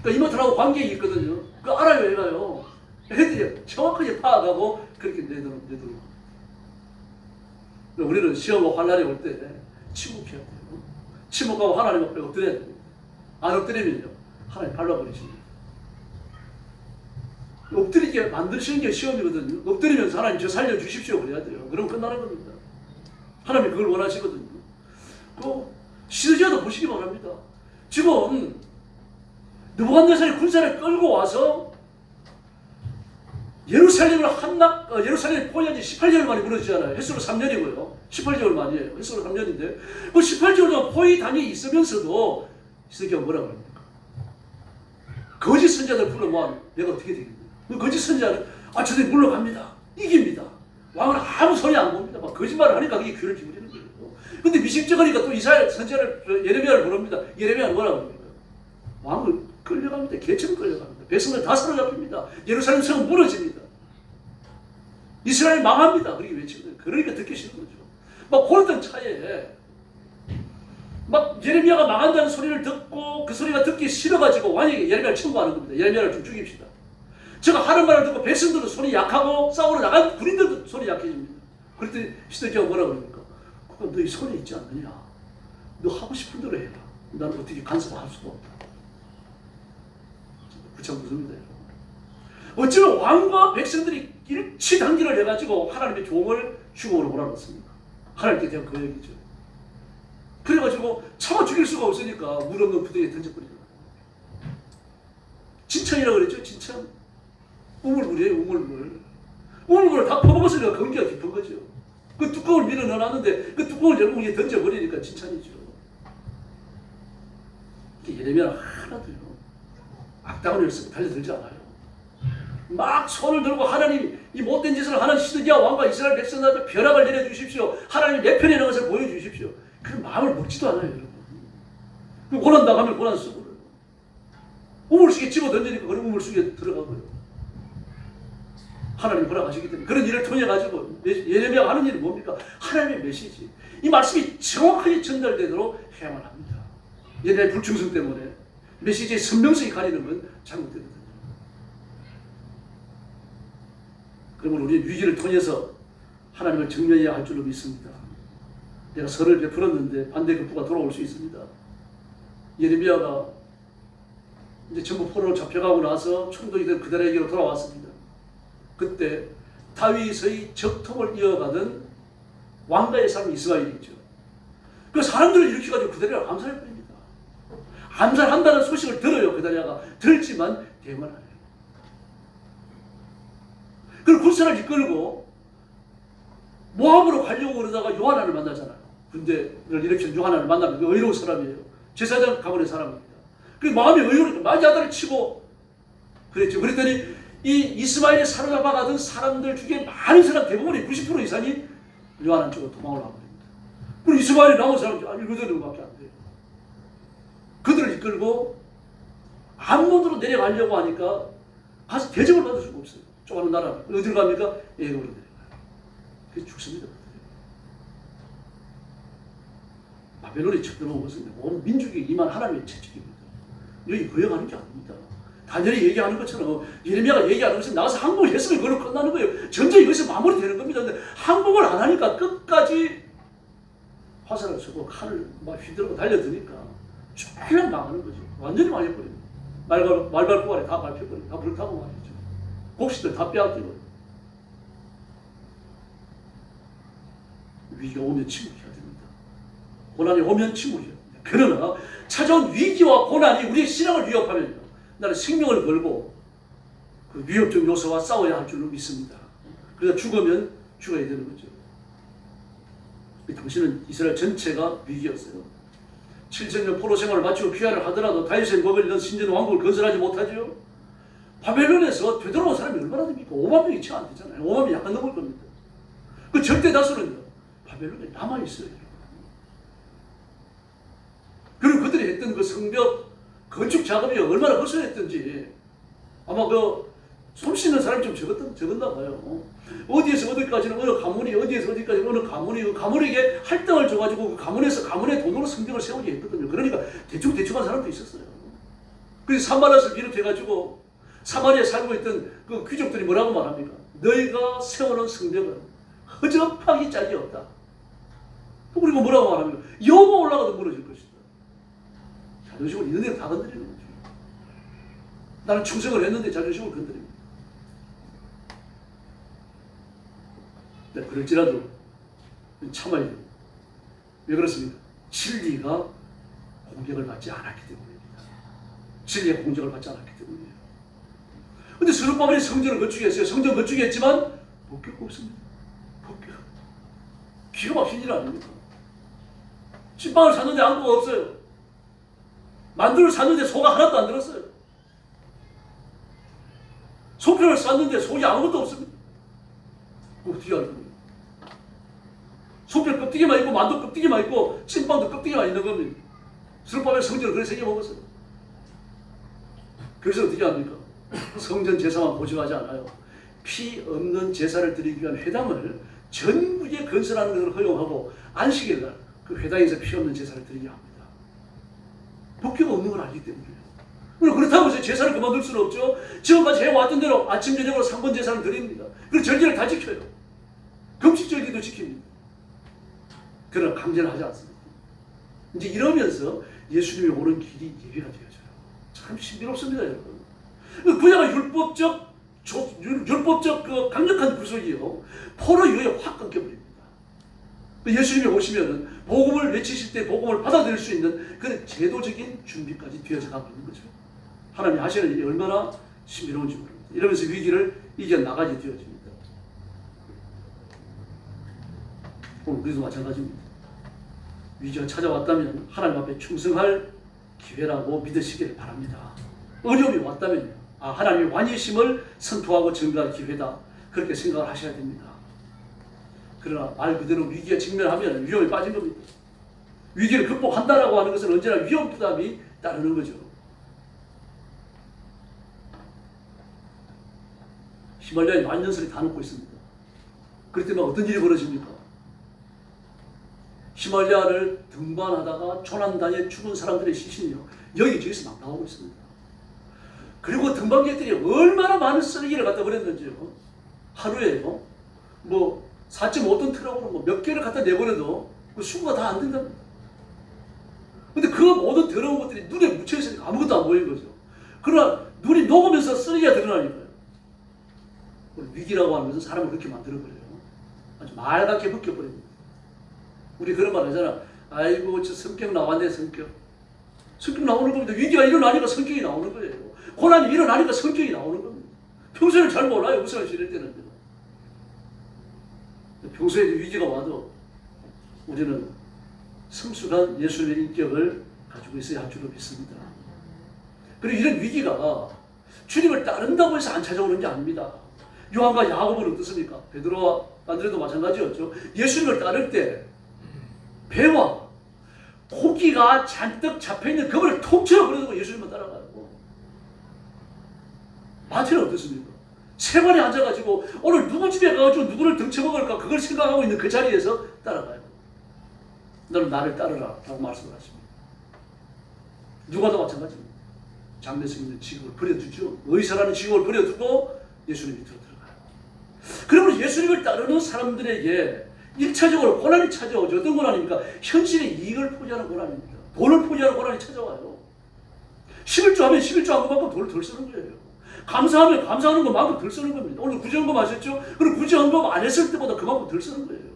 그러니까 이마트라고 관객이 있거든요. 그거 알아요. 얘가요. 애들이 정확하게 파악하고 그렇게 내도록. 우리는 시험과 환난이 올 때 침묵해야 돼요. 침묵하고 하나님 앞에 엎드려야 됩니다. 안 엎드리면요. 하나님 발라버리십니다. 엎드리게 만드시는 게 시험이거든요. 엎드리면서 하나님 저 살려주십시오 그래야 돼요. 그럼 끝나는 겁니다. 하나님이 그걸 원하시거든요. 또 시드지아도 보시기 바랍니다. 지금 느부갓네살이 군사를 끌고 와서 예루살렘이 포위한 지 18개월 만에 무너지잖아요. 횟수로 3년이고요. 18개월 만이에요. 횟수로 3년인데 그 18개월 동안 포위 단위에 있으면서도 시드기야가 뭐라고 합니까? 거짓 선자들 불러모아 내가 어떻게 되겠냐. 그 거짓 선자는 저들이 물러갑니다. 이깁니다. 왕은 아무 소리 안 봅니다. 막 거짓말을 하니까 그게 귀를 기울이는 거예요. 근데 미식적으니까 또 이사야 선자를 예레미야를 부릅니다. 예레미야는 뭐라고 합니까? 왕을 끌려갑니다. 개처럼 끌려갑니다. 백성들 다 사로잡힙니다. 예루살렘 성은 무너집니다. 이스라엘이 망합니다. 그렇게 외치거든요. 그러니까 듣기 싫은 거죠. 막 그랬던 차에 막 예레미야가 망한다는 소리를 듣고 그 소리가 듣기 싫어가지고 왕에게 예레미야를 청구하는 겁니다. 예레미야를 좀 죽입시다. 제가 하는 말을 듣고 백성들도 손이 약하고 싸우러 나간 군인들도 손이 약해집니다. 그랬더니 시드기야가 뭐라고 그럽니까? 그건 너희 손에 있지 않느냐. 너 하고 싶은 대로 해라. 나는 어떻게 간섭할 수가 없다. 참 무섭니다. 어쩌면 왕과 백성들이 일치단결을 해가지고 하나님의 종을 죽음으로 몰아넣습니다. 하나님께 대한 그 얘기죠. 그래가지고 차마 죽일 수가 없으니까 물 없는 구덩이에 던져버리잖아요. 진천이라고 그랬죠. 진천. 우물물이에요. 우물물. 우물물을 다 퍼먹었으니까 건기가 깊은 거죠. 그 뚜껑을 밀어 넣어놨는데 그 뚜껑을 열고 이제 던져버리니까 진천이죠. 예레미야는 하나도요. 악당을 열심히 달려들지 않아요. 막 손을 들고 하나님 이 못된 짓을 하는 시드기야 왕과 이스라엘 백성들한테 벼락을 내려주십시오. 하나님 내 편에 있는 것을 보여주십시오. 그런 마음을 먹지도 않아요. 여러분. 고난 나가면 고난 쓰고 우물 속에 집어 던지니까 그런 우물 속에 들어가고요. 하나님 허락하시기 때문에 그런 일을 통해 가지고 예레미야가 하는 일이 뭡니까? 하나님의 메시지. 이 말씀이 정확하게 전달되도록 해야만 합니다. 예레미야의 불충성 때문에 메시지의 선명성이 가리는 건 잘못되거든요. 그러면 우리 위기를 통해서 하나님을 정면해야 할 줄로 믿습니다. 내가 선을 베풀었는데 반대급부가 돌아올 수 있습니다. 예레미야가 이제 전부 포로로 잡혀가고 나서 총독이던 그들에게로 돌아왔습니다. 그때 다윗의 적통을 이어가던 왕가의 사람 이스마엘이죠. 그 사람들을 일으켜가지고 그다리아를 암살해버립니다. 암살한다는 소식을 들어요. 그다리아가 들지만 대응을 안 해요. 그리고 군사를 이끌고 모압으로 가려고 그러다가 요하나를 만나잖아요. 군대를 일으킨 요하나를 만나면 그 의로운 사람이에요. 제사장 가문의 사람입니다. 그 마음이 의로우니까 마지아다를 치고 그랬죠. 그랬더니 이 이스마엘에 사로잡아가던 사람들 중에 많은 사람 대부분이 90% 이상이 요하나 쪽으로 도망을 가버립니다. 그리고 이스마엘에 남은 사람이 7명밖에 안 돼요. 그들을 이끌고 암몬으로 내려가려고 하니까 가서 대접을 받을 수가 없어요. 좁은 나라 어디로 갑니까? 애굽으로 내려가요. 그래서 죽습니다. 바벨론이 쳐들어온 것은 온 민족이 임한 하나님의 채찍입니다. 여기 거역하는 게 아닙니다. 다니엘이 얘기하는 것처럼 예레미야가 얘기하는 것은 나가서 항복을 했으면 그걸로 끝나는 거예요. 전쟁이 여기서 마무리되는 겁니다. 근데 항복을 안 하니까 끝까지 화살을 쏘고 칼을 막 휘두르고 달려드니까 쫙 망하는 거죠. 완전히 망해버립니다. 말발굽 안에 다 밟혀버리고 다 불타고 말이죠. 곡식들 다 빼앗기고. 위기가 오면 침묵해야 됩니다. 고난이 오면 침묵해야 됩니다. 그러나 찾아온 위기와 고난이 우리의 신앙을 위협하면요, 나는 생명을 걸고 그 위협적 요소와 싸워야 할 줄로 믿습니다. 그래서 죽으면 죽어야 되는 거죠. 당시는 이스라엘 전체가 위기였어요. 7천년 포로 생활을 마치고 귀환을 하더라도 다윗의 법을 이런 신전 왕국을 건설하지 못하죠. 바벨론에서 되돌아온 사람이 얼마나 됩니까? 5만 명이 채 안 되잖아요. 5만 명이 약간 넘을 겁니다. 그 절대 다수는요, 바벨론에 남아있어요. 그리고 그들이 했던 그 성벽 건축 작업이 얼마나 허술했던지 아마 그 손 씻는 사람이 좀 적었나 봐요. 어디에서 어디까지는 어느 가문이, 어디에서 어디까지 어느 가문이, 그 가문에게 할당을 줘가지고 그 가문에서 가문의 돈으로 성벽을 세우게 했거든요. 그러니까 대충 한 사람도 있었어요. 그래서 산바랏을 비롯해가지고 사마리아에 살고 있던 그 귀족들이 뭐라고 말합니까? 너희가 세워놓은 성벽은 허접하기 짝이 없다. 그리고 뭐라고 말합니까? 여호와 올라가도 무너질 것이다. 자존심을 있는 대로 다 건드리는 거죠. 나는 충성을 했는데 자존심을 건드립니다. 네, 그럴지라도 참아야 돼요. 왜 그렇습니까? 진리가 공격을 받지 않았기 때문입니다. 진리가 공격을 받지 않았기 때문이에요. 근데 스룹바벨이 성전을 건축했어요. 성전 건축했지만 복교가 없습니다. 복교. 기가 막힌 일 아닙니까? 찐빵을 샀는데 안구가 없어요. 만두를 샀는데 소가 하나도 안 들었어요. 소표를 샀는데 속이 아무것도 없습니다. 어떻게 할 겁니까? 소표 껍데기만 있고 만두 껍데기만 있고 찐빵도 껍데기만 있는 겁니다. 스룹바벨 성전을 그렇게 생겨먹었어요. 그래서 어떻게 합니까? 성전 제사만 보증하지 않아요. 피 없는 제사를 드리기 위한 회당을 전국에 건설하는 것을 허용하고 안식일 날 그 회당에서 피 없는 제사를 드리게 합니다. 복교가 없는 걸 알기 때문이에요. 그렇다고 해서 제사를 그만둘 수는 없죠. 지금까지 해왔던 대로 아침 저녁으로 3번 제사를 드립니다. 그리고 절기를 다 지켜요. 금식절기도 지킵니다. 그러나 강제는 하지 않습니다. 이제 이러면서 예수님이 오는 길이 예비가 되어져요. 참 신비롭습니다, 여러분. 그녀가 율법적 그 강력한 구속이요, 포로 이후에 확 끊겨버립니다. 예수님이 오시면은 복음을 외치실 때 복음을 받아들일 수 있는 그런 제도적인 준비까지 되어져 가고 있는 거죠. 하나님이 하시는 일이 얼마나 신비로운지 모릅니다. 이러면서 위기를 이겨나가게 되어집니다. 오늘 우리도 마찬가지입니다. 위기가 찾아왔다면 하나님 앞에 충성할 기회라고 믿으시기를 바랍니다. 어려움이 왔다면 하나님의 완이심을 선포하고 증거할 기회다, 그렇게 생각을 하셔야 됩니다. 그러나 말 그대로 위기에 직면하면 위험에 빠진 겁니다. 위기를 극복한다라고 하는 것은 언제나 위험 부담이 따르는 거죠. 히말라야에 만년설이 다 녹고 있습니다. 그럴 때만 어떤 일이 벌어집니까? 히말라야를 등반하다가 조난당해 죽은 사람들의 시신이요, 여기저기서 막 나오고 있습니다. 그리고 등반객들이 얼마나 많은 쓰레기를 갖다 버렸는지요. 하루에요. 뭐 4.5톤 트럭으로 뭐 몇 개를 갖다 내버려도 그 수거가 다 안 된답니다. 근데 그 모든 더러운 것들이 눈에 묻혀 있으니까 아무것도 안 보이는 거죠. 그러나 눈이 녹으면서 쓰레기가 드러나니까요. 위기라고 하면서 사람을 그렇게 만들어버려요. 아주 말갛게 벗겨버립니다. 우리 그런 말 하잖아. 아이고 저 성격 나왔네 성격. 성격 나오는 겁니다. 위기가 일어나니까 성격이 나오는 거예요. 고난이 일어나니까 성격이 나오는 겁니다. 평소에는 잘 몰라요. 우상을 지낼 때는. 평소에 위기가 와도 우리는 성숙한 예수님의 인격을 가지고 있어야 할 줄로 믿습니다. 그리고 이런 위기가 주님을 따른다고 해서 안 찾아오는 게 아닙니다. 요한과 야고보는 어떻습니까? 베드로와 안드레도 마찬가지였죠. 예수님을 따를 때 배와 고기가 잔뜩 잡혀있는 그물을 톡 쳐버리고 예수님만 따라가고, 마태는 어떻습니까? 세관에 앉아가지고 오늘 누구 집에 가가지고 누구를 등쳐먹을까 그걸 생각하고 있는 그 자리에서 따라가요. 너는 나를 따르라 라고 말씀을 하십니다. 누가도 마찬가지입니다. 장래성 있는 직업을 버려두죠. 의사라는 직업을 버려두고 예수님 밑으로 들어가요. 그러면 예수님을 따르는 사람들에게 1차적으로 고난이 찾아오죠. 어떤 고난입니까? 현실의 이익을 포기하는 고난입니다. 돈을 포기하는 고난이 찾아와요. 11조 하면 11조 한 것만큼 돈을 덜 쓰는 거예요. 감사하면 감사하는 것만큼 덜 쓰는 겁니다. 오늘 구제헌금 하셨죠? 그럼 구제헌금 안 했을 때보다 그만큼 덜 쓰는 거예요.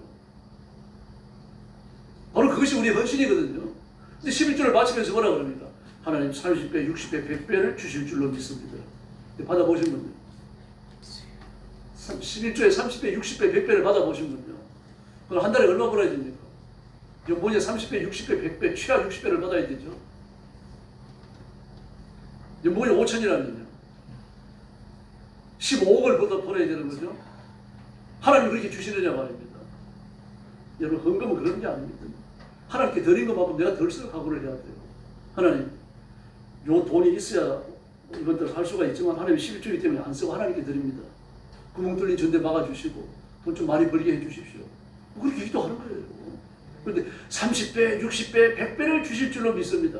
바로 그것이 우리의 헌신이거든요. 근데 11조를 마치면서 뭐라 그럽니까? 하나님 30배, 60배, 100배를 주실 줄로 믿습니다. 받아보신 분들. 11조에 30배, 60배, 100배를 받아보신 분요. 그럼 한 달에 얼마 벌어야 됩니까? 연봉에 30배, 60배, 100배, 최하 60배를 받아야 되죠. 연봉이 5천이라면요. 15억을 벌어야 되는 거죠. 하나님 그렇게 주시느냐 말입니다. 여러분, 헌금은 그런 게 아닙니다. 하나님께 드린 것만큼 내가 덜 쓸 각오를 해야 돼요. 하나님, 요 돈이 있어야 이것들 할 수가 있지만 하나님 11조이기 때문에 안 쓰고 하나님께 드립니다. 구멍 뚫린 전대 막아주시고 돈 좀 많이 벌게 해주십시오. 그렇게 기도하는 거예요. 그런데 30배, 60배, 100배를 주실 줄로 믿습니다.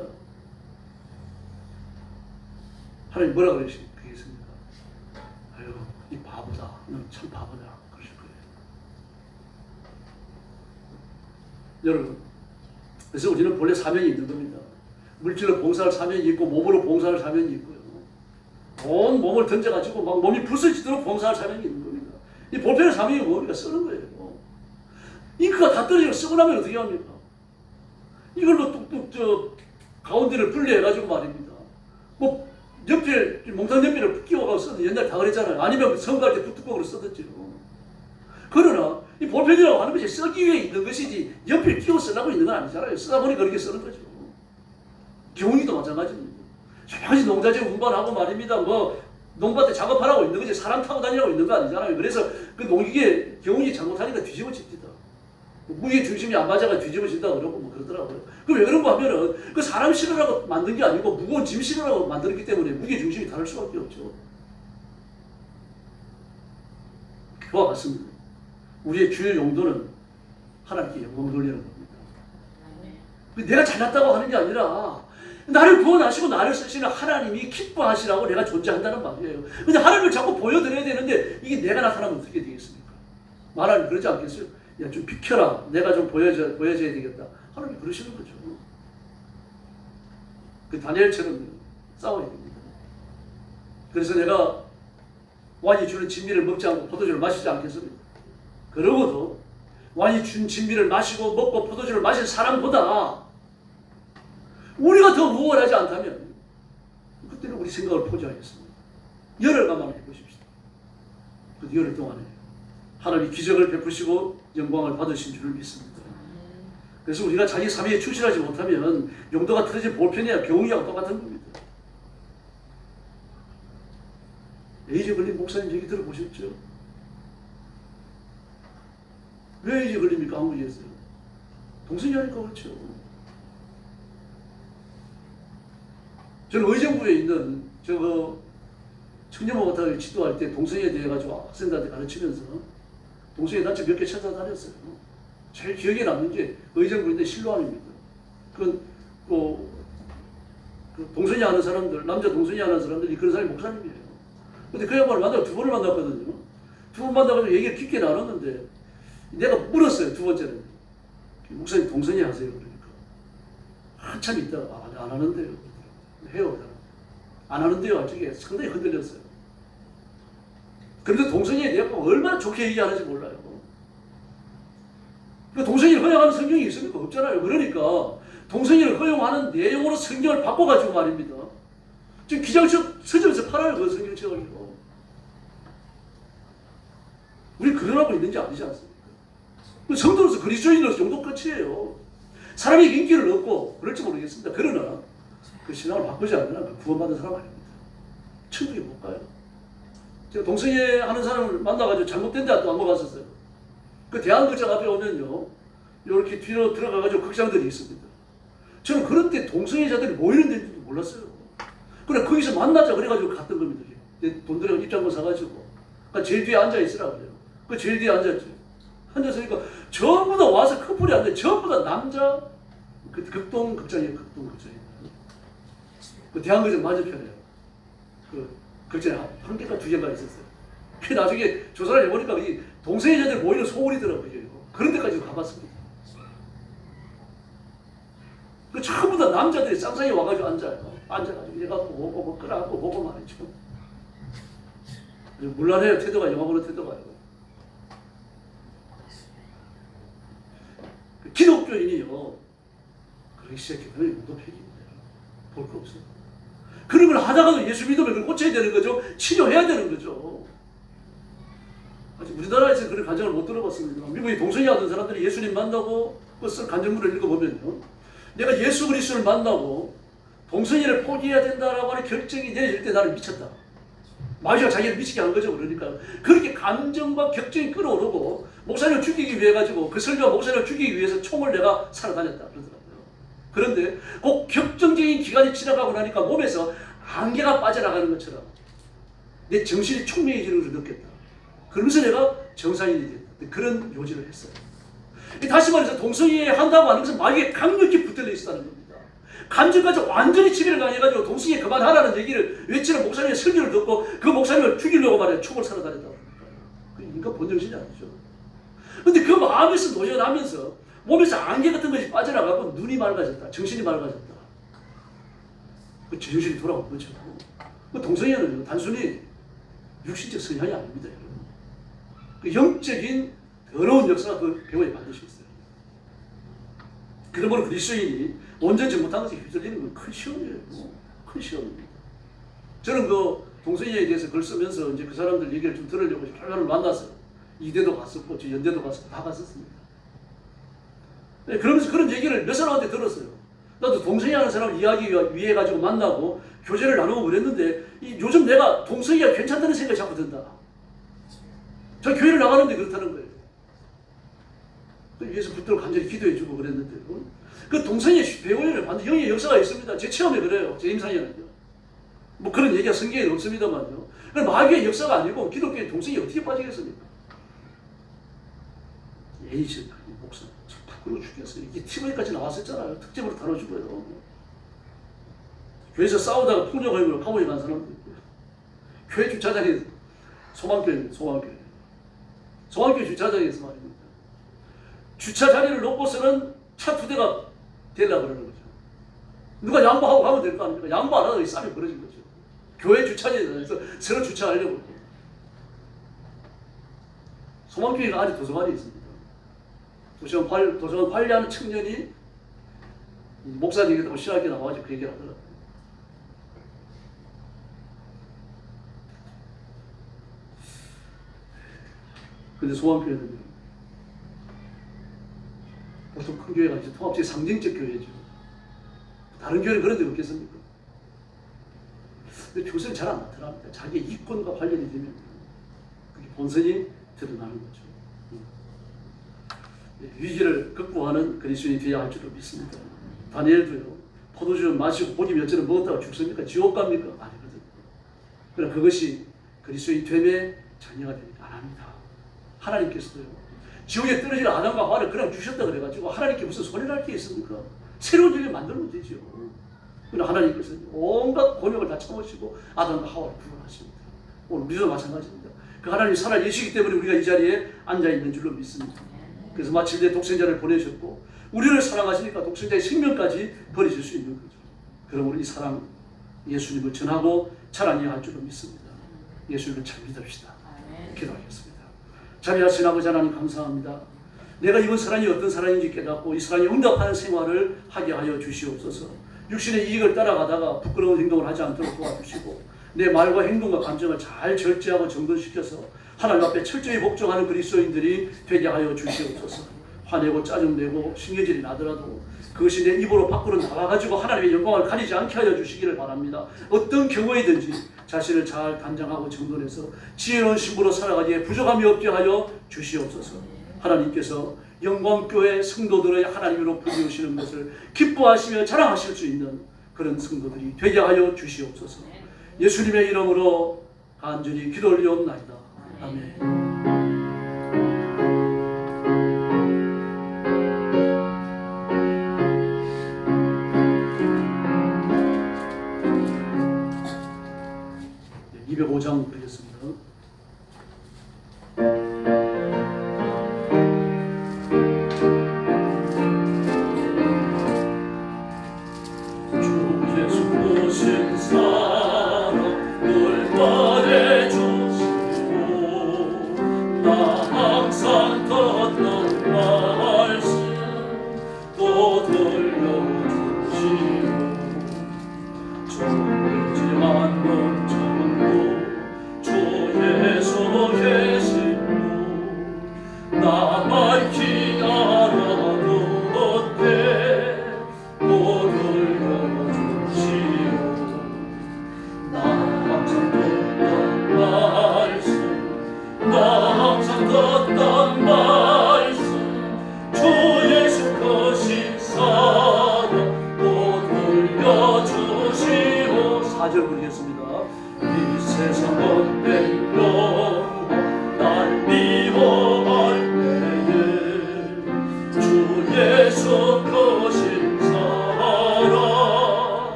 하나님 뭐라 그러십니까? 아유, 이 바보다. 넌 참 바보다. 그러실 거예요. 여러분, 그래서 우리는 본래 사명이 있는 겁니다. 물질로 봉사할 사명이 있고 몸으로 봉사할 사명이 있고요. 온 몸을 던져가지고 막 몸이 부서지도록 봉사할 사명이 있는 겁니다. 이 볼펜의 사명이 뭡니까? 쓰는 거예요. 잉크가 다 떨어지고 쓰고 나면 어떻게 합니까? 이걸로 뚝뚝 가운데를 분리해가지고 말입니다. 뭐 연필, 몽탄 연필을 끼워가고 쓰는 옛날 다 그랬잖아요. 아니면 선거할 때 붓뚜껑으로 쓰든지요. 그러나 이 볼펜이라고 하는 것이 쓰기 위해 있는 것이지 연필 끼워 쓰려고 있는 건 아니잖아요. 쓰다 보니 그렇게 쓰는 거죠. 경운기도 마찬가지입니다. 조용히 농자재 운반하고 말입니다. 뭐 농밭에 작업하라고 있는 거지 사람 타고 다니라고 있는 거 아니잖아요. 그래서 그 농기계 경운기 잘못하니까 뒤집어집니다. 무게 중심이 안 맞아가 뒤집어진다 그러고 뭐 그러더라고요. 그 왜 그런 거 하면은 그 사람 실으라고 만든 게 아니고 무거운 짐 실으라고 만들었기 때문에 무게 중심이 다를 수밖에 없죠. 그와 같습니다. 우리의 주요 용도는 하나님께 영광 돌리는 겁니다. 내가 잘났다고 하는 게 아니라 나를 구원하시고 나를 쓰시는 하나님이 기뻐하시라고 내가 존재한다는 말이에요. 근데 하나님을 자꾸 보여드려야 되는데 이게 내가 나타나면 어떻게 되겠습니까? 하나님 그러지 않겠어요? 야, 좀 비켜라. 내가 좀 보여줘야 되겠다. 하나님 그러시는 거죠. 그 다니엘처럼 싸워야 됩니다. 그래서 내가 왕이 주는 진미를 먹지 않고 포도주를 마시지 않겠습니까? 그러고도 왕이 준 진미를 마시고 먹고 포도주를 마신 사람보다 우리가 더 우월하지 않다면 그때는 우리 생각을 포기하겠습니다. 열흘간만 해보십시오. 그 열흘 동안에 하나님이 기적을 베푸시고 영광을 받으신 줄을 믿습니다. 그래서 우리가 자기 사명에 충실하지 못하면 용도가 틀어진 볼펜이야 병이하고 똑같은 겁니다. 에이즈 걸린 목사님 얘기 들어보셨죠? 왜 에이즈 걸립니까? 한국에서 동생이 하니까 그렇죠. 저는 의정부에 있는 청년모가타를 지도할 때 동성애에 대해 가지고 학생들한테 가르치면서 동성애 단체 몇 개 찾아다녔어요. 제일 기억에 남는 게 의정부인데 실로암입니다. 그건 그 동성애 하는 사람들, 남자 동성애 하는 사람들이 그런 사람이 목사님이에요. 근데 그 양반을 만나고 두 번을 만났거든요. 두 번 만나가지고 얘기를 깊게 나눴는데 내가 물었어요. 두 번째는 목사님 동성애 하세요? 그러니까 한참 있다가 안 하는데요. 해요. 안 하는데요. 저게 상당히 흔들렸어요. 그런데 동성애에 대해 얼마나 좋게 얘기하는지 몰라요. 그 동성애를 허용하는 성경이 있습니까? 없잖아요. 그러니까 동성애를 허용하는 내용으로 성경을 바꿔가지고 말입니다. 지금 기장책 서점에서 팔아요. 그 성경 책을요. 우리 그러라고 있는지 아니지 않습니까? 성도로서 그리스도인으로서 정도 끝이에요. 사람이 인기를 얻고 그럴지 모르겠습니다. 그러나 그 신앙을 바꾸지 않으면 구원받은 사람 아닙니다. 천국에 못 가요. 제가 동성애 하는 사람을 만나가지고 잘못된 데도 안 가봤었어요. 그 대한극장 앞에 오면요, 이렇게 뒤로 들어가가지고 극장들이 있습니다. 저는 그런 때 동성애자들이 모이는 데인지도 몰랐어요. 그래 거기서 만나자 그래가지고 갔던 겁니다. 돈 들여서 입장권 사가지고. 그러니까 제일 뒤에 앉아 있으라 그래요. 그 제일 뒤에 앉았죠. 앉았으니까 전부 다 와서 커플이 앉아. 전부 다 남자. 그 극동 극장이에요. 극동 극장이에요. 그 대한극장 맞은편에요. 그 극장에 한 개가 두 개가 있었어요. 그 나중에 조사를 해보니까 이 동성애자들 모이는 소홀이더라고요. 그런 데까지 가봤습니다. 그 전부 다 남자들이 쌍쌍이 와가지고 앉아요. 앉아가지고 얘가 보고 끌어안고 보고 말이죠. 물란해요. 태도가 영화보는 태도가요. 기독교인이요. 그렇게 시작해보면 무도팩입니다. 볼 거 없어요. 그런 걸 하다가도 예수 믿으면 그걸 고쳐야 되는 거죠. 치료해야 되는 거죠. 아직 우리나라에서 그런 간증을 못 들어봤습니다. 미국에 동성애 하던 사람들이 예수님 만나고 그 쓴 간증문을 읽어보면요. 내가 예수 그리스도를 만나고 동성애를 포기해야 된다라고 하는 결정이 내릴 때 나는 미쳤다. 마귀가 자기를 미치게 한 거죠. 그러니까 그렇게 감정과 격정이 끌어오르고 목사님을 죽이기 위해 가지고 그 설교와 목사님을 죽이기 위해서 총을 내가 살아다녔다 그러더라고요. 그런데 그 격정적인 기간이 지나가고 나니까 몸에서 안개가 빠져나가는 것처럼 내 정신이 총명해지는 것을 느꼈다. 그러면서 내가 정상인이 됐다. 그런 요지를 했어요. 다시 말해서 동성애 한다고 하는 것은 마귀에 강력히 붙들려 있었다는 겁니다. 감정까지 완전히 지배를 당해가지고 동성애 그만하라는 얘기를 외치는 목사님의 설교를 듣고 그 목사님을 죽이려고 말해 총을 사러 다녔다고 합니까? 그 인간 본정신이 아니죠. 근데 그 마음에서 노연하면서 몸에서 안개 같은 것이 빠져나가고 눈이 맑아졌다. 정신이 맑아졌다. 그 제정신이 돌아온 거죠. 그 동성애는 단순히 육신적 성향이 아닙니다. 여러분. 그 영적인 더러운 역사가 그 배우에 반드시 있어요. 그러므로 그리스도인이 온전치 못한 것에 휘둘리는 건 큰 시험이에요. 큰 시험입니다. 저는 그 동성애에 대해서 글 쓰면서 이제 그 사람들 얘기를 좀 들으려고 사람을 만났어요. 이대도 갔었고, 저 연대도 갔었고, 다 갔었습니다. 네, 그러면서 그런 얘기를 몇 사람한테 들었어요. 나도 동성애 하는 사람을 이야기 위해 가지고 만나고 교제를 나누고 그랬는데 요즘 내가 동성애가 괜찮다는 생각이 자꾸 든다. 저 교회를 나가는데 그렇다는 거예요. 위에서 붙들고 간절히 기도해주고 그랬는데 그 동성애 배우에는 완전 영의 역사가 있습니다. 제 체험에 그래요. 제 임상에는요. 뭐 그런 얘기가 성경에는 없습니다만요. 그건 마귀의 역사가 아니고 기독교의 동성애 어떻게 빠지겠습니까? 에이지 목사 부끄러워 죽겠어요. 이게 TV까지 나왔었잖아요. 특집으로 다뤄주고요. 교회에서 싸우다가 폭력하고 감옥에 간 사람도 있고요. 교회 주차장에 소망교회 주차장에서 말입니다. 주차 자리를 놓고서는 차 두 대가 되려고 그러는 거죠. 누가 양보하고 가면 될 거 아닙니까? 양보 안 하고 싸움이 벌어진 거죠. 교회 주차장에서 서로 주차하려고. 소망교회가 아직 도서관이 있습니다. 도서관 관리하는 청년이 목사 얘기하고 신학교 나와가지고 그 얘기를 하더라고요. 근데 소망교회는 보통 큰 교회가 이제 통합적 상징적 교회죠. 다른 교회는 그런 데 없겠습니까? 근데 교수는 잘 안 나타납니다. 자기의 이권과 관련이 되면 그게 본성이 드러나는 거죠. 위기를 극복하는 그리스도인이 되어야 할 줄로 믿습니다. 다니엘도요. 포도주 마시고 고기 몇 잔을 먹었다가 죽습니까? 지옥 갑니까? 아니거든요. 그러나 그것이 그리스도인 됨의 장애가 되니까 안 합니다. 하나님께서도요. 지옥에 떨어질 아담과 하와를 그냥 주셨다 그래가지고 하나님께 무슨 손해를 할 게 있습니까? 새로운 인류를 만들면 되죠. 그러나 하나님께서 온갖 곤욕을 다 참으시고 아담과 하와를 구원하십니다. 오늘 우리도 마찬가지입니다. 그 하나님이 살아계시기 때문에 우리가 이 자리에 앉아있는 줄로 믿습니다. 그래서 마침내 독생자를 보내셨고 우리를 사랑하시니까 독생자의 생명까지 버리실 수 있는 거죠. 그러므로 이 사랑 예수님을 전하고 자랑해야 할 줄로 믿습니다. 예수님을 잘 믿읍시다. 기도하겠습니다. 자비하신 아버지 하나님 감사합니다. 내가 이번 사랑이 어떤 사랑인지 깨닫고 이 사랑에 응답하는 생활을 하게 하여 주시옵소서. 육신의 이익을 따라가다가 부끄러운 행동을 하지 않도록 도와주시고 내 말과 행동과 감정을 잘 절제하고 정돈시켜서 하나님 앞에 철저히 복종하는 그리스도인들이 되게 하여 주시옵소서. 화내고 짜증내고 신경질이 나더라도 그것이 내 입으로 밖으로 나와가지고 하나님의 영광을 가리지 않게 하여 주시기를 바랍니다. 어떤 경우에든지 자신을 잘 단장하고 정돈해서 지혜로운 신부로 살아가기에 부족함이 없게 하여 주시옵소서. 하나님께서 영광교회 성도들의 하나님으로 부르시는 것을 기뻐하시며 자랑하실 수 있는 그런 성도들이 되게 하여 주시옵소서. 예수님의 이름으로 간절히 기도 올리옵나이다. 아멘. 네, 205장 드리겠습니다.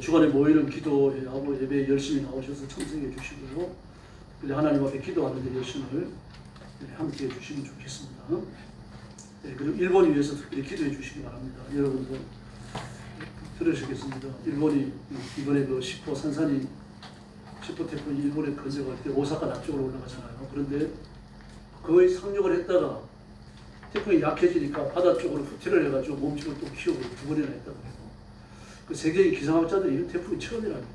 주간에 모이는 기도하고 예배에 열심히 나오셔서 참석해 주시고요. 하나님 앞에 기도하는 데 열심을 함께 해 주시면 좋겠습니다. 그리고 일본을 위해서 특별히 기도해 주시기 바랍니다. 여러분들 들으시겠습니다. 일본이 이번에 그 10호 산산이 10호 태풍이 일본에 건져갈 때 오사카 남쪽으로 올라가잖아요. 그런데 거의 상륙을 했다가 태풍이 약해지니까 바다 쪽으로 후퇴를 해가지고 몸집을 또 키우고 2번이나 했다고 해요. 그 세계의 기상학자들이 이런 태풍이 처음이랍니다.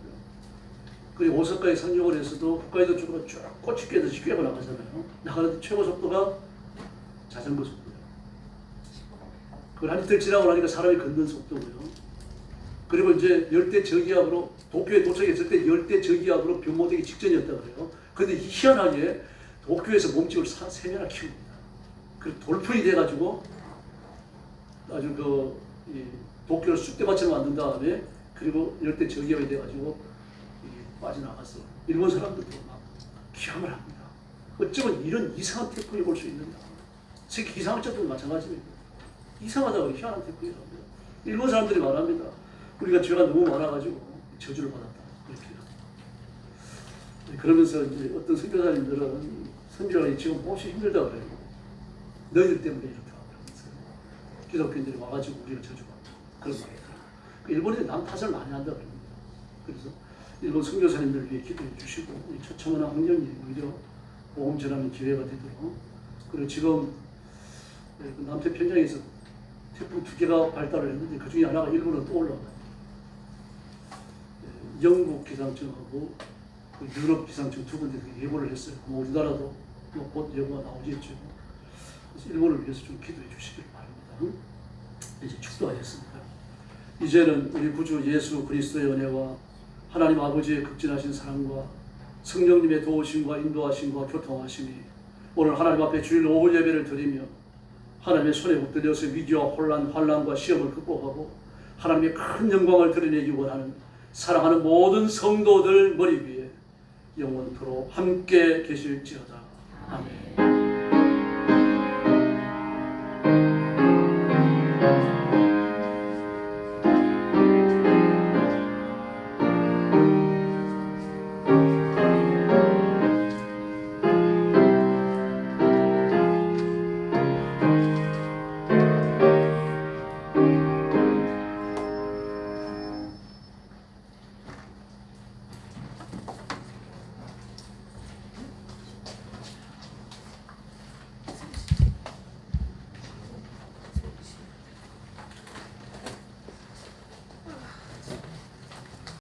그리고 오사카에 상륙을 해서도 홋카이도 쪽으로 쭉 꽃이 꿰듯이 꿰고 나가잖아요. 나가는데 최고 속도가 자전거 속도예요. 그걸 한 이틀 지나고 나니까 사람이 걷는 속도고요. 그리고 이제 열대 저기압으로 도쿄에 도착했을 때 열대 저기압으로 변모되기 직전이었다고 그래요. 그런데 희한하게 도쿄에서 몸집을 3배나 키웁니다. 그리고 돌풍이 돼가지고 아주 도쿄를 쑥대밭처럼 만든 다음에 그리고 열대 저기압이 돼가지고 빠져나갔어. 일본 사람들도 막 기함을 합니다. 어쩌면 이런 이상한 태풍이 올 수 있는가. 세계 기상학자들도 마찬가지입니다. 이상하다고 희한한 태풍이 옵니다. 일본 사람들이 말합니다. 우리가 죄가 너무 많아가지고 저주를 받았다. 이렇게. 그러면서 이제 어떤 선교사님들은 선교하기 지금 몹시 힘들다고 그래요. 너희들 때문에 이렇게 하면서 기독교인들이 와가지고 우리가 저주받다. 그런 말이에요. 일본인들이 남 탓을 많이 한다고 합니다. 그래서 일본 선교사님들을 위해 기도해 주시고 처참한 환경이 오히려 복음 전하는 기회가 되도록. 그리고 지금 남태평양에서 태풍 2개가 발달을 했는데 그 중에 하나가 일본으로 또 올라와요. 영국 기상청하고 유럽 기상청 두 군데서 예보를 했어요. 우리나라도 곧 예보가 나오겠죠. 그래서 일본을 위해서 좀 기도해 주시길 바랍니다. 이제 축도가 됐습니다. 이제는 우리 구주 예수 그리스도의 은혜와 하나님 아버지의 극진하신 사랑과 성령님의 도우심과 인도하심과 교통하심이 오늘 하나님 앞에 주일 오후 예배를 드리며 하나님의 손에 붙들려서 위기와 혼란, 환난과 시험을 극복하고 하나님의 큰 영광을 드러내기 원하는 사랑하는 모든 성도들 머리 위에 영원토록 함께 계실지어다. 아멘.